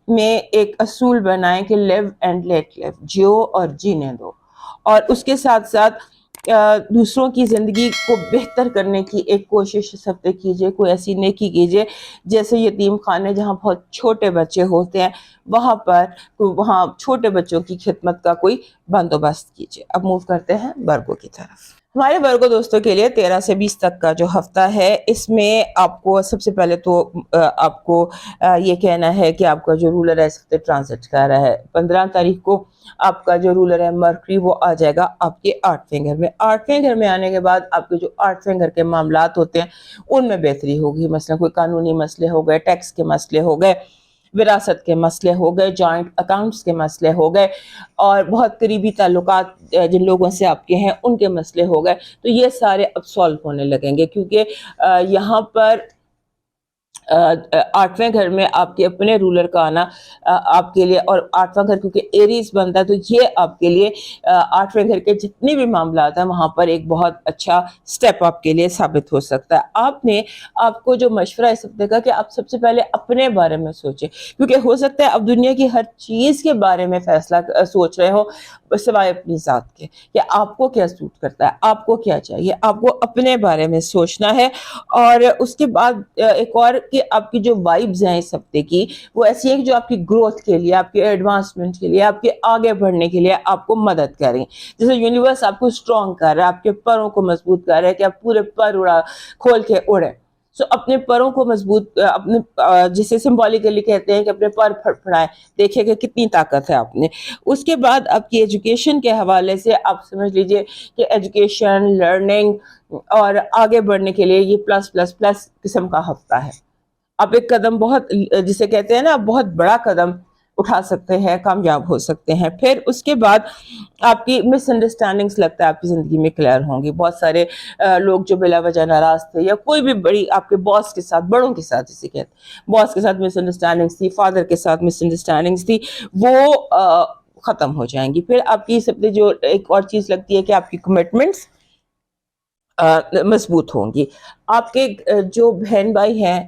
میں ایک اصول بنائیں کہ لیو اینڈ لیٹ لیو, جیو اور جینے دو, اور اس کے ساتھ ساتھ دوسروں کی زندگی کو بہتر کرنے کی ایک کوشش اس ہفتے کیجیے. کوئی ایسی نیکی کیجیے, جیسے یتیم خانے جہاں بہت چھوٹے بچے ہوتے ہیں وہاں چھوٹے بچوں کی خدمت کا کوئی بندوبست کیجیے. اب موو کرتے ہیں ورگو کی طرف. ہمارے ورگو دوستوں کے لیے 13 سے 20 تک کا جو ہفتہ ہے, اس میں آپ کو سب سے پہلے تو آپ کو یہ کہنا ہے کہ آپ کا جو رولر ہے اس ہفتے ٹرانزٹ کر رہا ہے. 15 تاریخ کو آپ کا جو رولر ہے مرکری, وہ آ جائے گا آپ کے 8ویں گھر میں. 8ویں گھر میں آنے کے بعد آپ کے جو 8ویں گھر کے معاملات ہوتے ہیں ان میں بہتری ہوگی. مثلا کوئی قانونی مسئلے ہو گئے, ٹیکس کے مسئلے ہو گئے, وراثت کے مسئلے ہو گئے, جوائنٹ اکاؤنٹس کے مسئلے ہو گئے, اور بہت قریبی تعلقات جن لوگوں سے آپ کے ہیں ان کے مسئلے ہو گئے, تو یہ سارے اب سالو ہونے لگیں گے. کیونکہ یہاں پر 8ویں گھر میں آپ کے اپنے رولر کا آنا آپ کے لیے, اور 8واں گھر کیونکہ ایریز بنتا ہے, تو یہ آپ کے لیے 8ویں گھر کے جتنے بھی معاملات ہیں وہاں پر ایک بہت اچھا سٹیپ آپ کے لیے ثابت ہو سکتا ہے. آپ کو جو مشورہ اس ہفتے کا کہ آپ سب سے پہلے اپنے بارے میں سوچیں, کیونکہ ہو سکتا ہے اب دنیا کی ہر چیز کے بارے میں فیصلہ سوچ رہے ہو سوائے اپنی ذات کے, کہ آپ کو کیا سوٹ کرتا ہے, آپ کو کیا چاہیے. آپ کو اپنے بارے میں سوچنا ہے. اور اس کے بعد ایک اور کہ آپ کی جو وائبز ہیں اس ہفتے کی وہ ایسی ہیں کہ جو آپ کی گروتھ کے لیے, آپ کے ایڈوانسمنٹ کے لیے, آپ کے آگے بڑھنے کے لیے آپ کو مدد کریں. جیسے یونیورس آپ کو اسٹرانگ کر رہا ہے, آپ کے پروں کو مضبوط کر رہا ہے کہ آپ پورے پر کھول کے اڑیں. سو اپنے پروں کو مضبوط, اپنے جسے سمبولیکلی کہتے ہیں کہ اپنے پر پھڑپھڑائیں, دیکھیں کہ کتنی طاقت ہے آپ میں. اس کے بعد آپ کی ایجوکیشن کے حوالے سے آپ سمجھ لیجئے کہ ایجوکیشن, لرننگ اور آگے بڑھنے کے لیے یہ پلس پلس پلس قسم کا ہفتہ ہے. آپ ایک قدم بہت جسے کہتے ہیں نا بہت بڑا قدم اٹھا سکتے ہیں, کامیاب ہو سکتے ہیں. پھر اس کے بعد آپ کی مس انڈرسٹینڈنگز لگتا ہے آپ کی زندگی میں کلیئر ہوں گی. بہت سارے لوگ جو بلا وجہ ناراض تھے, یا کوئی بھی بڑی آپ کے باس کے ساتھ, بڑوں کے ساتھ جسے کہتے ہیں, باس کے ساتھ مس انڈرسٹینڈنگز تھی, فادر کے ساتھ مس انڈرسٹینڈنگز تھی, وہ ختم ہو جائیں گی. پھر آپ کی سب سے جو ایک اور چیز لگتی ہے کہ آپ کی کمٹمنٹس مضبوط ہوں گی. آپ کے جو بہن بھائی ہیں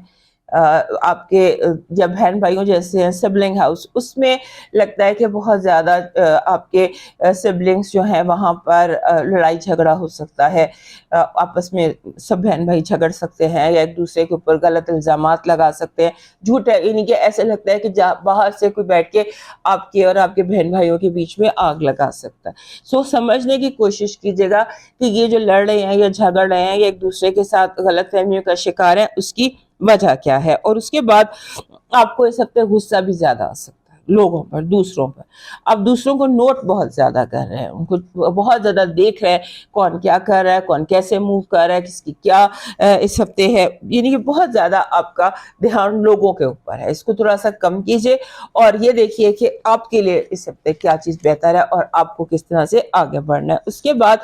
آپ کے جب بہن بھائیوں جیسے ہیں سبلنگ ہاؤس، اس میں لگتا ہے کہ بہت زیادہ آپ کے سبلنگس جو ہیں وہاں پر لڑائی جھگڑا ہو سکتا ہے، آپس میں سب بہن بھائی جھگڑ سکتے ہیں یا ایک دوسرے کے اوپر غلط الزامات لگا سکتے ہیں، جھوٹ ہے، یعنی کہ ایسے لگتا ہے کہ باہر سے کوئی بیٹھ کے آپ کے اور آپ کے بہن بھائیوں کے بیچ میں آگ لگا سکتا ہے۔ سو سمجھنے کی کوشش کیجیے گا کہ یہ جو لڑ رہے ہیں یا جھگڑ رہے ہیں یا ایک دوسرے کے ساتھ غلط فہمیوں کا شکار ہیں، اس کی وجہ کیا ہے۔ اور اس کے بعد آپ کو اس ہفتے غصہ بھی زیادہ آ سکتا ہے لوگوں پر، دوسروں پر۔ آپ دوسروں کو نوٹ بہت زیادہ کر رہے ہیں، ان کو بہت زیادہ دیکھ رہے ہیں، کون کیا کر رہا ہے، کون کیسے موو کر رہا ہے، کس کی کیا اس ہفتے ہے، یعنی کہ بہت زیادہ آپ کا دھیان لوگوں کے اوپر ہے۔ اس کو تھوڑا سا کم کیجئے اور یہ دیکھیے کہ آپ کے لیے اس ہفتے کیا چیز بہتر ہے اور آپ کو کس طرح سے آگے بڑھنا ہے۔ اس کے بعد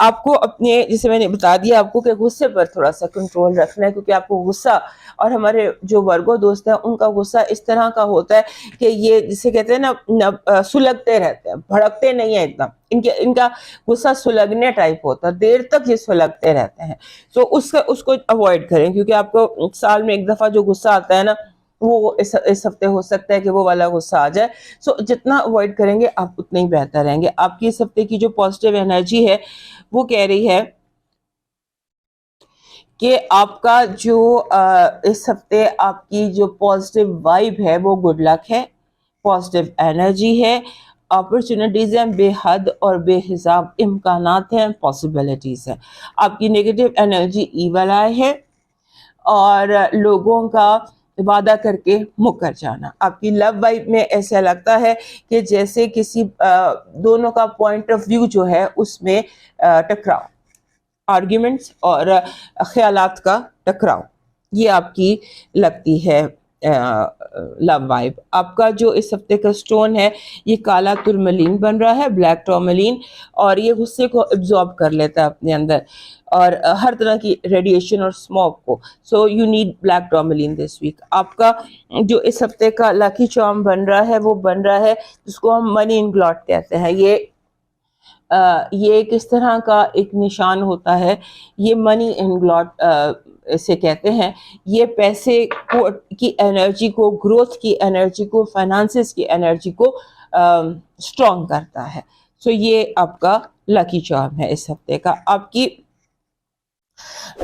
آپ کو اپنے، جیسے میں نے بتا دیا آپ کو، کہ غصے پر تھوڑا سا کنٹرول رکھنا ہے، کیونکہ آپ کو غصہ، اور ہمارے جو ورگو دوست ہیں ان کا غصہ اس طرح کا ہوتا ہے کہ یہ جسے کہتے ہیں نا سلگتے رہتے ہیں، بھڑکتے نہیں ہیں ایک دم، ان کا غصہ سلگنے ٹائپ ہوتا ہے، دیر تک یہ سلگتے رہتے ہیں۔ سو اس کو اوائڈ کریں، کیونکہ آپ کو سال میں ایک دفعہ جو غصہ آتا ہے نا، وہ اس ہفتے ہو سکتا ہے کہ وہ والا غصہ آ جائے۔ سو جتنا اوائڈ کریں گے آپ اتنے ہی بہتر رہیں گے۔ آپ کی اس ہفتے کی جو پازیٹیو انرجی ہے وہ کہہ رہی ہے کہ آپ کا جو اس ہفتے آپ کی جو پازیٹیو وائب ہے وہ گڈ لک ہے، پازیٹیو انرجی ہے، اپرچونٹیز ہیں بے حد اور بے حساب، امکانات ہیں، پاسبلٹیز ہیں۔ آپ کی نیگیٹو انرجی ایول آئی ہے اور لوگوں کا وعدہ کر کے مکر جانا۔ آپ کی لو وائب میں ایسا لگتا ہے کہ جیسے کسی دونوں کا پوائنٹ آف ویو جو ہے اس میں ٹکراؤ، آرگیومنٹس اور خیالات کا ٹکراؤ، یہ آپ کی لگتی ہے لو وائب۔ آپ کا جو اس ہفتے کا سٹون ہے یہ کالا ترملین بن رہا ہے، بلیک ٹورملین، اور یہ غصے کو ایبزارب کر لیتا ہے اپنے اندر اور ہر طرح کی ریڈیشن اور اسموک کو۔ So you need black tourmaline this week. آپ کا جو اس ہفتے کا لکی چارم بن رہا ہے وہ بن رہا ہے جس کو ہم منی انگلاٹ کہتے ہیں۔ یہ کس طرح کا ایک نشان ہوتا ہے، یہ منی انگلاٹ اسے کہتے ہیں۔ یہ پیسے کی انرجی کو، گروتھ کی انرجی کو، فائنانسز کی انرجی کو اسٹرانگ کرتا ہے۔ سو یہ آپ کا لکی چارم ہے اس ہفتے کا۔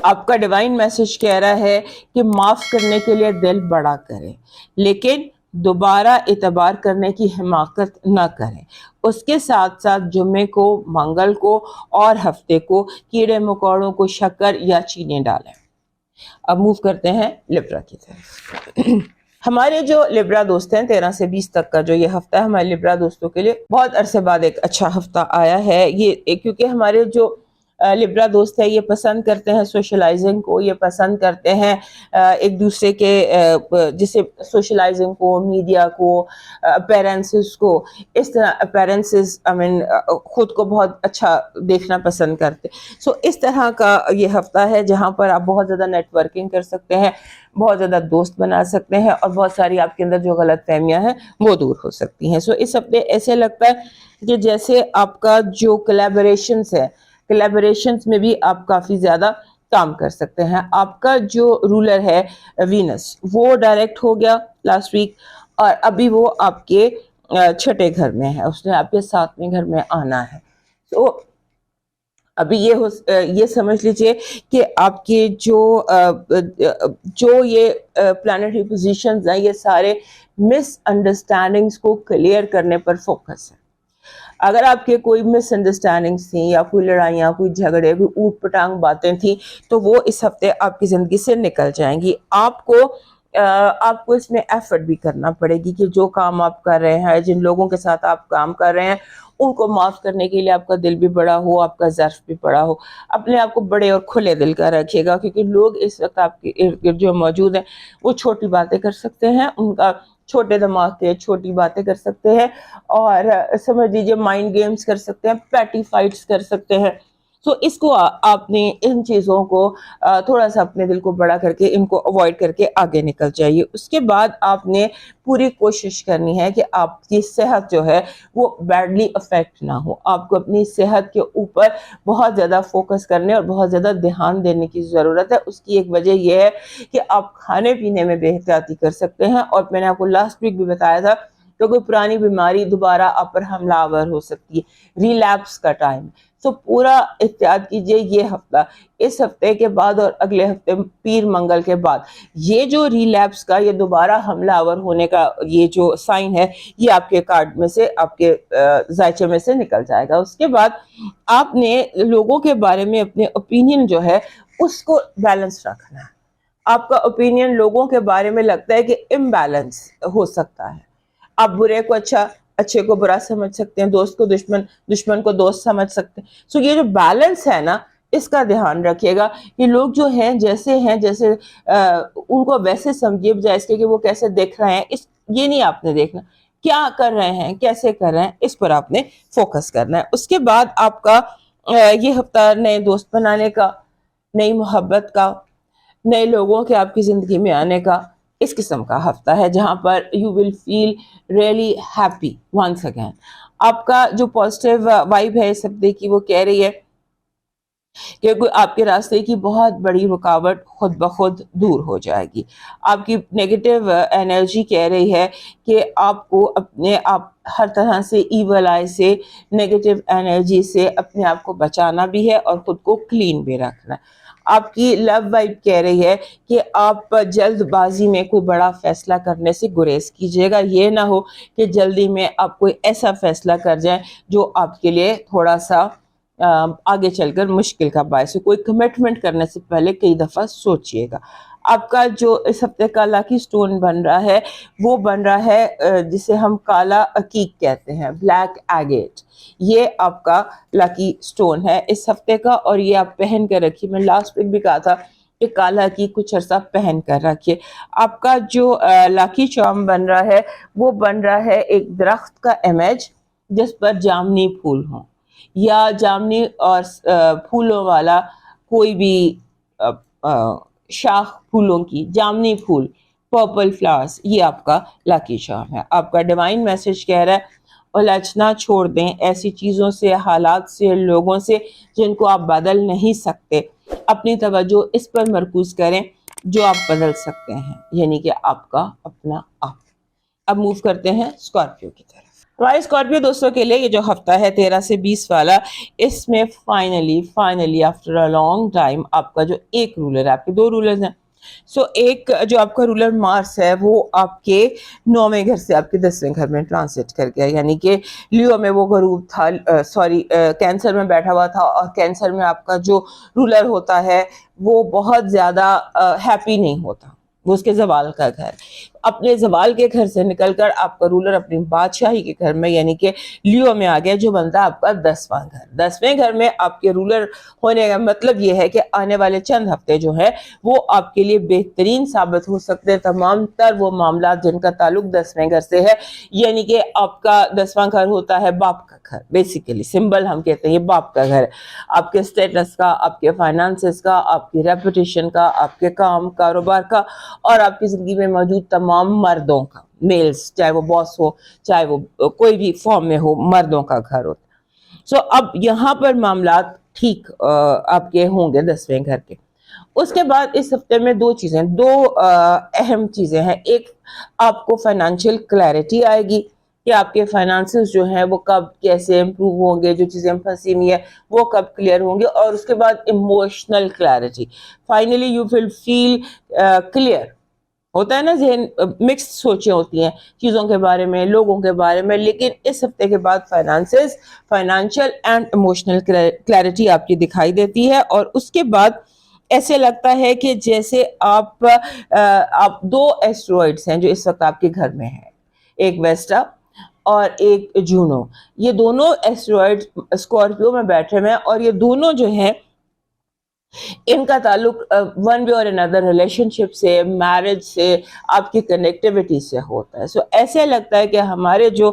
آپ کا ڈیوائن میسج کہہ رہا ہے کہ معاف کرنے کے لیے دل بڑا کریں، لیکن دوبارہ اعتبار کرنے کی حماقت نہ کریں۔ اس کے ساتھ ساتھ جمعے کو، منگل کو اور ہفتے کو کیڑے مکوڑوں کو شکر یا چینی ڈالیں۔ اب موو کرتے ہیں لبرا کی طرف۔ ہمارے جو لبرا دوست ہیں 13 سے 20 تک کا جو یہ ہفتہ ہے ہمارے لبرا دوستوں کے لیے بہت عرصے بعد ایک اچھا ہفتہ آیا ہے یہ، کیونکہ ہمارے جو لبرا دوست ہے یہ پسند کرتے ہیں سوشلائزنگ کو، یہ پسند کرتے ہیں ایک دوسرے کے جسے سوشلائزنگ کو، میڈیا کو، اپیرنسز کو، اس طرح اپیرنسز خود کو بہت اچھا دیکھنا پسند کرتے۔ سو اس طرح کا یہ ہفتہ ہے جہاں پر آپ بہت زیادہ نیٹ ورکنگ کر سکتے ہیں، بہت زیادہ دوست بنا سکتے ہیں اور بہت ساری آپ کے اندر جو غلط فہمیاں ہیں وہ دور ہو سکتی ہیں۔ سو اس ہفتے ایسے لگتا ہے کہ جیسے آپ کا جو کولیبوریشنز ہے، کولیبوریشنز میں بھی آپ کافی زیادہ کام کر سکتے ہیں۔ آپ کا جو رولر ہے وینس وہ ڈائریکٹ ہو گیا لاسٹ ویک اور ابھی وہ آپ کے 6 گھر میں ہے، اس نے آپ کے 7ویں گھر میں آنا ہے۔ تو ابھی یہ سمجھ لیجئے کہ آپ کے جو یہ پلانٹری پوزیشنز ہیں یہ سارے مس انڈرسٹینڈنگز کو کلیئر کرنے پر فوکس ہے۔ اگر آپ کے کوئی مس انڈرسٹینڈنگز تھیں یا کوئی لڑائیاں، کوئی جھگڑے، کوئی اوٹ پٹانگ باتیں تھیں تو وہ اس ہفتے آپ کی زندگی سے نکل جائیں گی۔ آپ کو اس میں ایفرٹ بھی کرنا پڑے گی کہ جو کام آپ کر رہے ہیں، جن لوگوں کے ساتھ آپ کام کر رہے ہیں ان کو معاف کرنے کے لیے آپ کا دل بھی بڑا ہو، آپ کا ظرف بھی بڑا ہو، اپنے آپ کو بڑے اور کھلے دل کا رکھیے گا، کیونکہ لوگ اس وقت آپ کے ارد گرد جو موجود ہیں وہ چھوٹی باتیں کر سکتے ہیں، ان کا چھوٹے دماغ کے چھوٹی باتیں کر سکتے ہیں اور سمجھ لیجیے مائنڈ گیمز کر سکتے ہیں، پیٹی فائٹس کر سکتے ہیں۔ سو اس کو آپ نے ان چیزوں کو تھوڑا سا اپنے دل کو بڑا کر کے ان کو اوائڈ کر کے آگے نکل جائیے. اس کے بعد آپ نے پوری کوشش کرنی ہے کہ آپ کی صحت جو ہے وہ بیڈلی افیکٹ نہ ہو. آپ کو اپنی صحت کے اوپر بہت زیادہ فوکس کرنے اور بہت زیادہ دھیان دینے کی ضرورت ہے. اس کی ایک وجہ یہ ہے کہ آپ کھانے پینے میں بے احتیاطی کر سکتے ہیں, اور میں نے آپ کو لاسٹ ویک بھی بتایا تھا کہ کوئی پرانی بیماری دوبارہ آپ پر حملہ آور ہو سکتی ہے, ریلیپس کا ٹائم. سو پورا احتیاط کیجئے یہ ہفتہ, اس ہفتے کے بعد اور اگلے ہفتے پیر منگل کے بعد یہ جو ریلیپس کا, یہ دوبارہ حملہ آور ہونے کا یہ جو سائن ہے, یہ آپ کے کارڈ میں سے, آپ کے ذائچے میں سے نکل جائے گا. اس کے بعد آپ نے لوگوں کے بارے میں اپنے اوپینین جو ہے اس کو بیلنس رکھنا ہے. آپ کا اوپینین لوگوں کے بارے میں لگتا ہے کہ امبیلنس ہو سکتا ہے, آپ برے کو اچھا, اچھے کو برا سمجھ سکتے ہیں, دوست کو دشمن, دشمن کو دوست سمجھ سکتے ہیں. سو یہ جو بیلنس ہے نا, اس کا دھیان رکھیے گا کہ لوگ جو ہیں جیسے ان کو ویسے سمجھیے, بجائے اس کے کہ وہ کیسے دیکھ رہے ہیں. یہ نہیں آپ نے دیکھنا, کیا کر رہے ہیں, کیسے کر رہے ہیں, اس پر آپ نے فوکس کرنا ہے. اس کے بعد آپ کا یہ ہفتہ نئے دوست بنانے کا, نئی محبت کا, نئے لوگوں کے آپ کی زندگی میں آنے کا, اس قسم کا ہفتہ ہے جہاں پر you will feel really happy once again. آپ کا جو پازیٹیو وائب ہے اس ہفتے کی, وہ کہہ رہی ہے کہ آپ کے راستے کی بہت بڑی رکاوٹ خود بخود دور ہو جائے گی. آپ کی نیگیٹو انرجی کہہ رہی ہے کہ آپ کو اپنے آپ ہر طرح سے ایول آئی سے, نیگیٹو انرجی سے اپنے آپ کو بچانا بھی ہے اور خود کو کلین بھی رکھنا ہے. آپ کی لو وائب کہہ رہی ہے کہ آپ جلد بازی میں کوئی بڑا فیصلہ کرنے سے گریز کیجیے گا. یہ نہ ہو کہ جلدی میں آپ کوئی ایسا فیصلہ کر جائیں جو آپ کے لیے تھوڑا سا آگے چل کر مشکل کا باعث ہے. کوئی کمٹمنٹ کرنے سے پہلے کئی دفعہ سوچئے گا. آپ کا جو اس ہفتے کا لاکی سٹون بن رہا ہے وہ بن رہا ہے جسے ہم کالا عقیق کہتے ہیں, بلیک ایگیٹ. یہ آپ کا لاکی سٹون ہے اس ہفتے کا, اور یہ آپ پہن کر رکھیے. میں لاسٹ ویک بھی کہا تھا کہ کالا عقیق کچھ عرصہ پہن کر رکھیے. آپ کا جو لاکی چارم بن رہا ہے وہ بن رہا ہے ایک درخت کا امیج جس پر جامنی پھول ہوں, یا جامنی اور پھولوں والا کوئی بھی شاخ پھولوں کی, جامنی پھول, پرپل فلاورز, یہ آپ کا لاکی چارم ہے. آپ کا ڈیوائن میسج کہہ رہا ہے الجھنا چھوڑ دیں ایسی چیزوں سے, حالات سے, لوگوں سے جن کو آپ بدل نہیں سکتے. اپنی توجہ اس پر مرکوز کریں جو آپ بدل سکتے ہیں, یعنی کہ آپ کا اپنا آپ. اب موو کرتے ہیں اسکارپیو کی طرف. ہمارے اسکارپیو دوستوں کے لیے یہ جو ہفتہ ہے 13 سے 20 والا, اس میں finally after a long time آپ کا جو ایک رولر ہے, آپ کے 2 رولرز ہیں. سو ایک جو آپ کا رولر مارس ہے وہ آپ کے 9ویں گھر سے آپ کے 10ویں گھر میں ٹرانزٹ کر گیا, یعنی کہ لیو میں وہ غروب تھا, کینسر میں بیٹھا ہوا تھا, اور کینسر میں آپ کا جو رولر ہوتا ہے وہ بہت زیادہ ہیپی نہیں ہوتا, وہ اس کے زوال کا گھر. اپنے زوال کے گھر سے نکل کر آپ کا رولر اپنی بادشاہی کے گھر میں یعنی کہ لیو میں آ گیا, جو بنتا ہے آپ کا 10واں گھر. 10ویں گھر میں آپ کے رولر ہونے کا مطلب یہ ہے کہ آنے والے چند ہفتے جو ہے وہ آپ کے لیے بہترین ثابت ہو سکتے ہیں. تمام تر وہ معاملات جن کا تعلق 10ویں گھر سے ہے, یعنی کہ آپ کا 10واں گھر ہوتا ہے باپ کا گھر, بیسیکلی سمبل ہم کہتے ہیں یہ باپ کا گھر. آپ کے اسٹیٹس کا, آپ کے فائنانسز کا, آپ کی ریپوٹیشن کا, آپ کے کام کاروبار کا, اور آپ کی زندگی میں موجود تمام مردوں کا, میلز, چاہے وہ باس ہو, چاہے وہ کوئی بھی فارم میں ہو, مردوں کا گھر ہوتا. سو اب یہاں پر معاملات ٹھیک آپ کے ہوں گے 10ویں گھر کے. اس کے بعد اس ہفتے میں 2 چیزیں, 2 اہم چیزیں ہیں. ایک, آپ کو فائنانشیل کلیئرٹی آئے گی کہ آپ کے فائنانسز جو ہیں وہ کب کیسے امپروو ہوں گے, جو چیزیں پھنسی ہوئی ہیں وہ کب کلیئر ہوں گے. اور اس کے بعد emotional clarity, finally you will feel clear. ہوتا ہے نا ذہن مکس سوچیں ہوتی ہیں چیزوں کے بارے میں, لوگوں کے بارے میں, لیکن اس ہفتے کے بعد فائنانشل اینڈ ایموشنل کلیئرٹی آپ کی دکھائی دیتی ہے. اور اس کے بعد ایسے لگتا ہے کہ جیسے آپ 2 ایسٹرائڈز ہیں جو اس وقت آپ کے گھر میں ہیں, ایک ویسٹا اور ایک جونو. یہ دونوں ایسٹرائڈ اسکارپیو میں بیٹھے ہوئے ہیں, اور یہ دونوں جو ہیں ان کا تعلق ون وے اور اندر ریلیشن شپ سے, میرج سے, آپ کی کنیکٹیوٹی سے ہوتا ہے. سو ایسے لگتا ہے کہ ہمارے جو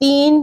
3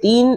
3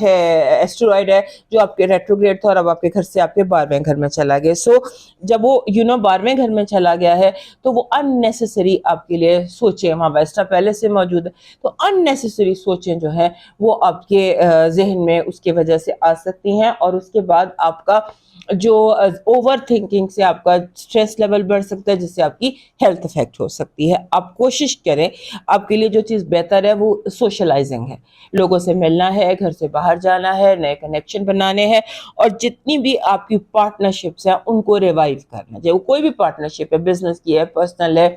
ہے ایسٹرائڈ ہے جو آپ کے ریٹروگریڈ تھا اور اب آپ کے گھر سے آپ کے 12ویں گھر میں چلا گیا. سو جب وہ 12ویں گھر میں چلا گیا ہے تو وہ اننیسیسری آپ کے لیے سوچیں، وہاں ویسٹا پہلے سے موجود ہے تو اننیسیسری سوچیں جو ہیں وہ آپ کے ذہن میں اس کی وجہ سے آ سکتی ہیں، اور اس کے بعد آپ کا جو اوور تھنکنگ سے آپ کا اسٹریس لیول بڑھ سکتا ہے، جس سے آپ کی ہیلتھ افیکٹ ہو سکتی ہے. آپ کوشش کریں، آپ کے لیے جو چیز بہتر ہے وہ سوشلائزنگ ہے، لوگوں سے ملنا ہے، گھر سے باہر جانا ہے، نئے کنیکشن بنانے ہیں، اور جتنی بھی آپ کی پارٹنرشپس ہیں ان کو ریوائیو کرنا چاہیے. وہ کوئی بھی پارٹنرشپ ہے، بزنس کی ہے، پرسنل ہے،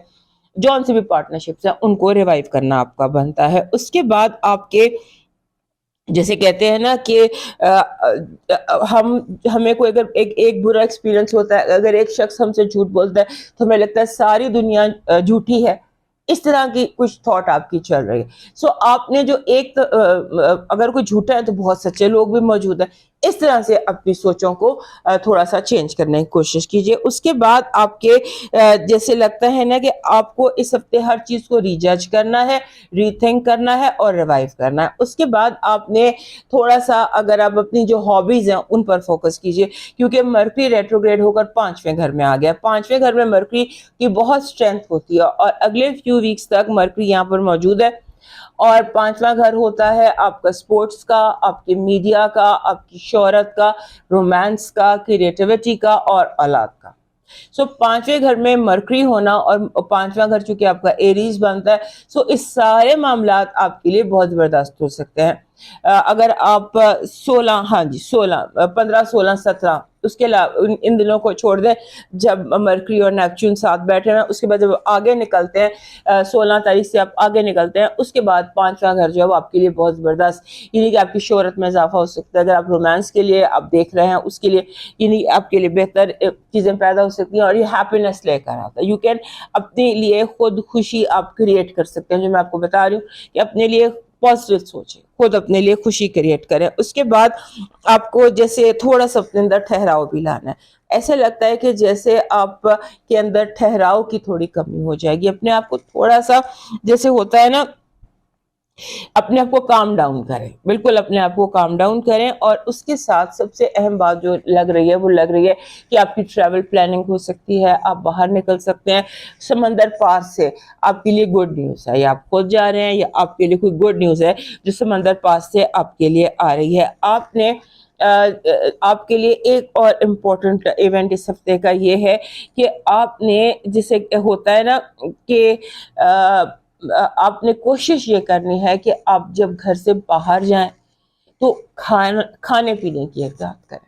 جون سے بھی پارٹنرشپس ہیں ان کو ریوائیو کرنا آپ کا بنتا ہے. اس کے بعد آپ کے جیسے کہتے ہیں نا کہ ہمیں کوئی اگر ایک برا ایکسپیرینس ہوتا ہے، اگر ایک شخص ہم سے جھوٹ بولتا ہے تو ہمیں لگتا ہے ساری دنیا جھوٹی ہے، اس طرح کی کچھ تھاٹ آپ کی چل رہی ہے. سو آپ نے جو اگر کوئی جھوٹا ہے تو بہت سچے لوگ بھی موجود ہیں، اس طرح سے اپنی سوچوں کو تھوڑا سا چینج کرنے کی کوشش کیجیے. اس کے بعد آپ کے جیسے لگتا ہے نا کہ آپ کو اس ہفتے ہر چیز کو ریجج کرنا ہے، ری تھنک کرنا ہے اور ریوائیو کرنا ہے. اس کے بعد آپ نے تھوڑا سا اگر آپ اپنی جو ہابیز ہیں ان پر فوکس کیجیے، کیونکہ مرکری ریٹروگریڈ ہو کر 5ویں گھر میں آ گیا. 5ویں گھر میں مرکری کی بہت اسٹرینتھ ہوتی ہے اور اگلے فیو ویکس تک مرکری یہاں پر موجود ہے، اور 5واں گھر ہوتا ہے آپ کا سپورٹس کا، آپ کے میڈیا کا، آپ کی شہرت کا، رومانس کا، کریٹیوٹی کا اور اولاد کا. سو 5ویں گھر میں مرکری ہونا، اور 5واں گھر چونکہ آپ کا ایریز بنتا ہے، سو اس سارے معاملات آپ کے لیے بہت زبردست ہو سکتے ہیں. اگر آپ 15 16 17 اس کے علاوہ ان دنوں کو چھوڑ دیں جب مرکری اور نیپچون ساتھ بیٹھے ہیں، اس کے بعد جب آگے نکلتے ہیں 16 تاریخ سے آپ آگے نکلتے ہیں، اس کے بعد 5واں گھر جو ہے وہ آپ کے لیے بہت زبردست، یعنی کہ آپ کی شہرت میں اضافہ ہو سکتا ہے. اگر آپ رومانس کے لیے آپ دیکھ رہے ہیں اس کے لیے یعنی آپ کے لیے بہتر چیزیں پیدا ہو سکتی ہیں، اور یہ ہیپینس لے کر آتا ہے. یو کین اپنے لیے خود خوشی آپ کریٹ کر سکتے ہیں، جو میں آپ کو بتا رہی ہوں کہ اپنے لیے پازیٹیو سوچیں، خود اپنے لیے خوشی کریٹ کریں. اس کے بعد آپ کو جیسے تھوڑا سا اپنے اندر ٹھہراؤ بھی لانا ہے. ایسے لگتا ہے کہ جیسے آپ کے اندر ٹھہراؤ کی تھوڑی کمی ہو جائے گی. اپنے آپ کو تھوڑا سا جیسے ہوتا ہے نا، اپنے آپ کو کام ڈاؤن کریں، بالکل اپنے آپ کو کام ڈاؤن کریں. اور اس کے ساتھ سب سے اہم بات جو لگ رہی ہے وہ لگ رہی ہے کہ آپ کی ٹریول پلاننگ ہو سکتی ہے، آپ باہر نکل سکتے ہیں سمندر پار سے. آپ کے لیے گڈ نیوز ہے، یا آپ خود جا رہے ہیں یا آپ کے لیے کوئی گڈ نیوز ہے جو سمندر پاس سے آپ کے لیے آ رہی ہے. آپ کے لیے ایک اور امپورٹنٹ ایونٹ اس ہفتے کا یہ ہے کہ آپ نے جسے ہوتا ہے نا کہ آپ نے کوشش یہ کرنی ہے کہ آپ جب گھر سے باہر جائیں تو کھانے پینے کی احتیاط کریں.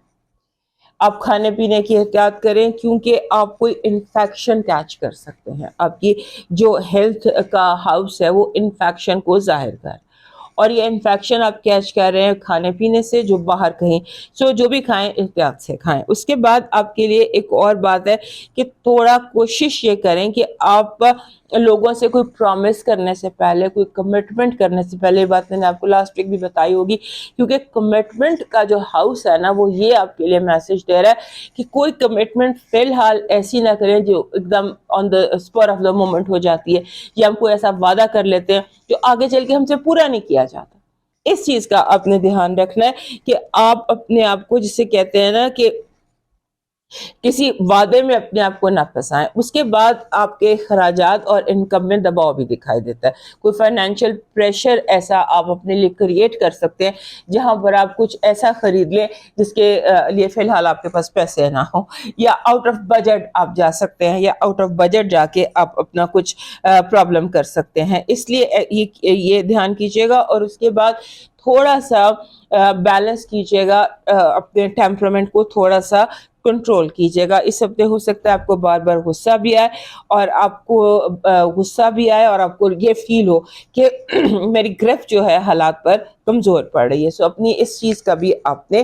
آپ کھانے پینے کی احتیاط کریں، کیونکہ آپ کوئی انفیکشن کیچ کر سکتے ہیں. آپ کی جو ہیلتھ کا ہاؤس ہے وہ انفیکشن کو ظاہر کر، اور یہ انفیکشن آپ کیچ کر رہے ہیں کھانے پینے سے جو باہر کہیں. سو جو بھی کھائیں احتیاط سے کھائیں. اس کے بعد آپ کے لیے ایک اور بات ہے کہ تھوڑا کوشش یہ کریں کہ آپ لوگوں سے کوئی پرومس کرنے سے پہلے، کوئی کمٹمنٹ کرنے سے پہلے، یہ بات میں نے آپ کو لاسٹ ویک بھی بتائی ہوگی، کیونکہ کمٹمنٹ کا جو ہاؤس ہے نا وہ یہ آپ کے لیے میسج دے رہا ہے کہ کوئی کمٹمنٹ فی الحال ایسی نہ کریں جو ایک دم آن دا اسپور آف دا مومنٹ ہو جاتی ہے، یا ہم کوئی ایسا وعدہ کر لیتے ہیں جو آگے چل کے ہم سے پورا نہیں کیا جاتا. اس چیز کا آپ نے دھیان رکھنا ہے کہ آپ اپنے آپ کو جسے کہتے ہیں نا کہ کسی وعدے میں اپنے آپ کو نہ پھنسائیں. اس کے بعد آپ کے اخراجات اور انکم میں دباؤ بھی دکھائی دیتا ہے. کوئی فائنینشیل پریشر ایسا آپ اپنے لیے کریٹ کر سکتے ہیں جہاں پر آپ کچھ ایسا خرید لیں جس کے لیے فی الحال آپ کے پاس پیسے نہ ہوں، یا آؤٹ آف بجٹ آپ جا سکتے ہیں، یا آؤٹ آف بجٹ جا کے آپ اپنا کچھ پرابلم کر سکتے ہیں. اس لیے یہ دھیان کیجیے گا. اور اس کے بعد تھوڑا سا بیلنس کیجیے گا، اپنے ٹیمپرامنٹ کو تھوڑا سا کنٹرول کیجیے گا. اس ہفتے ہو سکتا ہے آپ کو بار بار غصہ بھی آئے، اور آپ کو غصہ بھی آئے اور آپ کو یہ فیل ہو کہ میری گرفت جو ہے حالات پر کمزور پڑ رہی ہے. سو اپنی اس چیز کا بھی آپ نے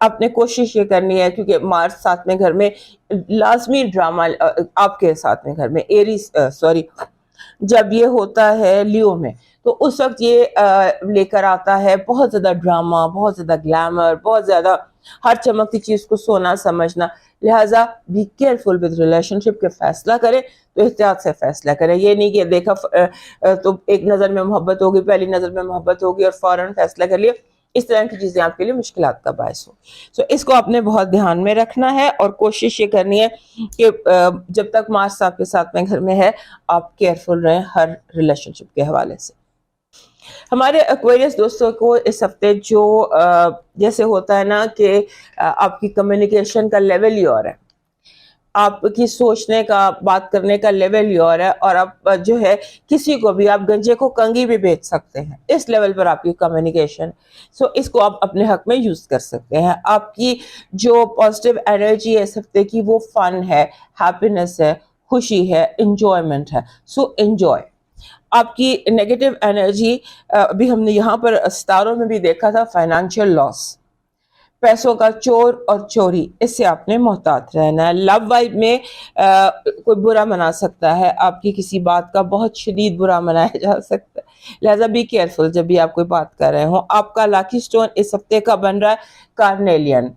آپ نے کوشش یہ کرنی ہے کیونکہ مارس ساتویں گھر میں لازمی ڈرامہ آپ کے ساتویں گھر میں ایریز جب یہ ہوتا ہے لیو میں تو اس وقت یہ لے کر آتا ہے بہت زیادہ ڈرامہ، بہت زیادہ گلیمر، بہت زیادہ ہر چمکتی چیز کو سونا سمجھنا. لہٰذا بی کیئرفل ود ریلیشن شپ کے فیصلہ کریں تو احتیاط سے فیصلہ کریں. یہ نہیں کہ دیکھا تو ایک نظر میں محبت ہوگی، پہلی نظر میں محبت ہوگی اور فوراً فیصلہ کر لیا. اس طرح کی چیزیں آپ کے لیے مشکلات کا باعث ہو. اس کو آپ نے بہت دھیان میں رکھنا ہے اور کوشش یہ کرنی ہے کہ جب تک مارس آپ کے ساتھ میں گھر میں ہے آپ کیئرفل رہیں ہر ریلیشن شپ کے حوالے سے. ہمارے ایکویرینس دوستوں کو اس ہفتے جو جیسے ہوتا ہے نا کہ آپ کی کمیونیکیشن کا لیول ہی اور ہے، آپ کی سوچنے کا، بات کرنے کا لیول ہی اور ہے، اور آپ جو ہے کسی کو بھی آپ گنجے کو کنگھی بھی بیچ سکتے ہیں. اس لیول پر آپ کی کمیونیکیشن، اس کو آپ اپنے حق میں یوز کر سکتے ہیں. آپ کی جو پازیٹیو انرجی ہے اس ہفتے کی وہ فن ہے، ہیپینس ہے، خوشی ہے، انجوائمنٹ ہے. انجوائے. آپ کی نیگیٹو انرجی ابھی ہم نے یہاں پر ستاروں میں بھی دیکھا تھا، فائنانشیل لاس، پیسوں کا چور اور چوری، اس سے آپ نے محتاط رہنا ہے. لو وائب میں کوئی برا منا سکتا ہے، آپ کی کسی بات کا بہت شدید برا منایا جا سکتا ہے. لہذا بی کیئرفل جب بھی آپ کوئی بات کر رہے ہوں. آپ کا لاکی سٹون اس ہفتے کا بن رہا ہے کارنیلین.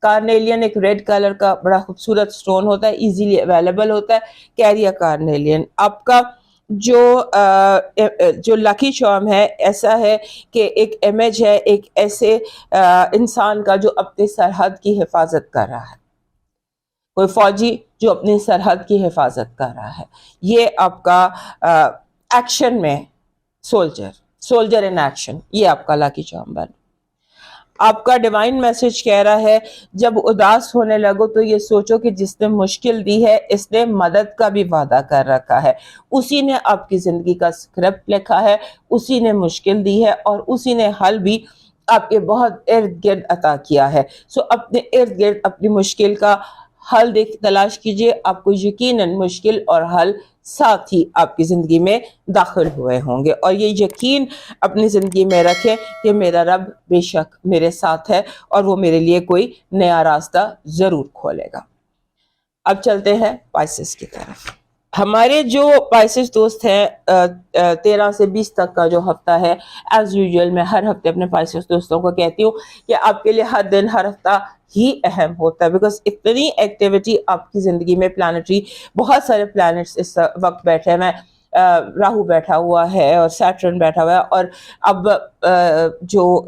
کارنیلین ایک ریڈ کلر کا بڑا خوبصورت سٹون ہوتا ہے، ایزیلی اویلیبل ہوتا ہے. Carry Carnelian. آپ کا جو لکی چارم ہے ایسا ہے کہ ایک امیج ہے ایک ایسے انسان کا جو اپنی سرحد کی حفاظت کر رہا ہے، کوئی فوجی جو اپنی سرحد کی حفاظت کر رہا ہے. یہ آپ کا ایکشن میں سولجر ان ایکشن، یہ آپ کا لاکی چارم بن. آپ کا ڈیوائن میسج کہہ رہا ہے جب اداس ہونے لگو تو یہ سوچو کہ جس نے مشکل دی ہے اس نے مدد کا بھی وعدہ کر رکھا ہے. اسی نے آپ کی زندگی کا اسکرپٹ لکھا ہے، اسی نے مشکل دی ہے اور اسی نے حل بھی آپ کے بہت ارد گرد عطا کیا ہے. اپنے ارد گرد اپنی مشکل کا حل تلاش کیجئے. آپ کو یقیناً مشکل اور حل ساتھ ہی آپ کی زندگی میں داخل ہوئے ہوں گے، اور یہ یقین اپنی زندگی میں رکھیں کہ میرا رب بے شک میرے ساتھ ہے اور وہ میرے لیے کوئی نیا راستہ ضرور کھولے گا. اب چلتے ہیں پائسس کی طرف. ہمارے جو پائسس دوست ہیں 13 سے 20 تک کا جو ہفتہ ہے، ایز یوزول میں ہر ہفتے اپنے پائسس دوستوں کو کہتی ہوں کہ آپ کے لیے ہر دن ہر ہفتہ ہی اہم ہوتا ہے، بیکاز اتنی ایکٹیویٹی آپ کی زندگی میں پلانٹری، بہت سارے پلانٹس اس وقت بیٹھے ہیں. راہو بیٹھا ہوا ہے اور سیٹرن بیٹھا ہوا ہے، اور اب جو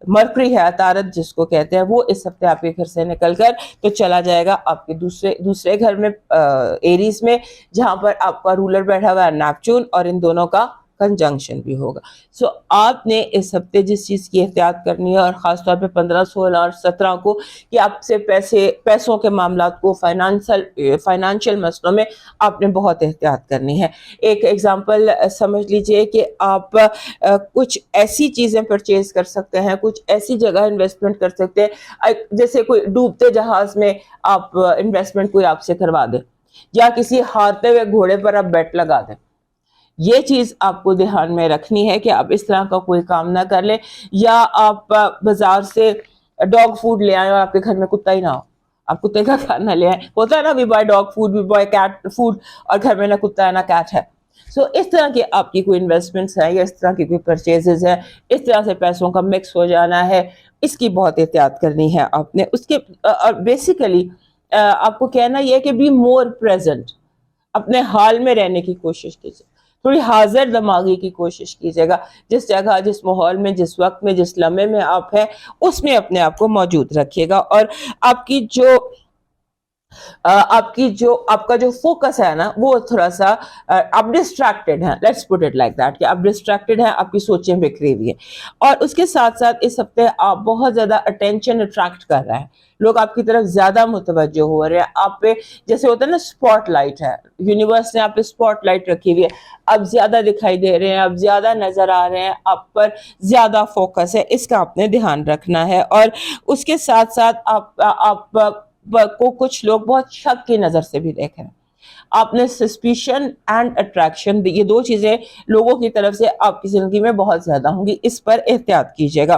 مرکری ہے، عطارد جس کو کہتے ہیں، وہ اس ہفتے آپ کے گھر سے نکل کر تو چلا جائے گا آپ کے دوسرے گھر میں ایریز میں، جہاں پر آپ کا رولر بیٹھا ہوا ہے نیپچون، اور ان دونوں کا کنجنکشن بھی ہوگا. آپ نے اس ہفتے جس چیز کی احتیاط کرنی ہے، اور خاص طور پہ 15، 16 اور 17 کو، کہ آپ سے پیسوں کے معاملات کو، فائنانشیل مسئلوں میں آپ نے بہت احتیاط کرنی ہے. ایک ایگزامپل سمجھ لیجئے کہ آپ کچھ ایسی چیزیں پرچیز کر سکتے ہیں، کچھ ایسی جگہ انویسٹمنٹ کر سکتے ہیں جیسے کوئی ڈوبتے جہاز میں آپ انویسٹمنٹ کوئی آپ سے کروا دیں، یا کسی ہارتے ہوئے گھوڑے پر آپ بیٹ لگا دیں. یہ چیز آپ کو دھیان میں رکھنی ہے کہ آپ اس طرح کا کوئی کام نہ کر لیں. یا آپ بازار سے ڈاگ فوڈ لے آئیں اور آپ کے گھر میں کتا ہی نہ ہو، آپ کتے کا کھانا لے آئیں. ہوتا ہے نا، we buy dog food, we buy cat food, اور گھر میں نہ کتا ہے نہ کیٹ ہے. اس طرح کی آپ کی کوئی انویسٹمنٹس ہیں یا اس طرح کی کوئی پرچیزز ہیں، اس طرح سے پیسوں کا مکس ہو جانا ہے، اس کی بہت احتیاط کرنی ہے آپ نے. اس کے بیسیکلی آپ کو کہنا یہ ہے کہ بی مور پریزنٹ، اپنے حال میں رہنے کی کوشش کیجیے، تھوڑی حاضر دماغی کی کوشش کیجیے گا. جس جگہ، جس ماحول میں، جس وقت میں، جس لمحے میں آپ ہیں، اس میں اپنے آپ کو موجود رکھیے گا. اور آپ کا جو فوکس ہے نا، وہ تھوڑا سا آپ ڈسٹریکٹڈ ہیں، let's put it like that, کہ آپ ڈسٹریکٹڈ ہیں، آپ کی سوچیں بکھری ہوئی ہیں. اور اس کے ساتھ ساتھ اس ہفتے آپ بہت زیادہ اٹینشن اٹریکٹ کر رہے ہیں، لوگ آپ کی طرف زیادہ متوجہ ہو رہے ہیں. آپ پہ جیسے ہوتا ہے نا اسپاٹ لائٹ ہے، یونیورس نے آپ پہ اسپاٹ لائٹ رکھی ہوئی ہے، آپ زیادہ دکھائی دے رہے ہیں، آپ زیادہ نظر آ رہے ہیں، آپ پر زیادہ فوکس ہے. اس کا آپ نے دھیان رکھنا ہے. اور اس کے ساتھ ساتھ آپ کو کچھ لوگ بہت شک کی نظر سے بھی دیکھ رہے ہیں. آپ نے سسپیشن اینڈ اٹریکشن، یہ دو چیزیں لوگوں کی طرف سے آپ کی زندگی میں بہت زیادہ ہوں گی، اس پر احتیاط کیجیے گا.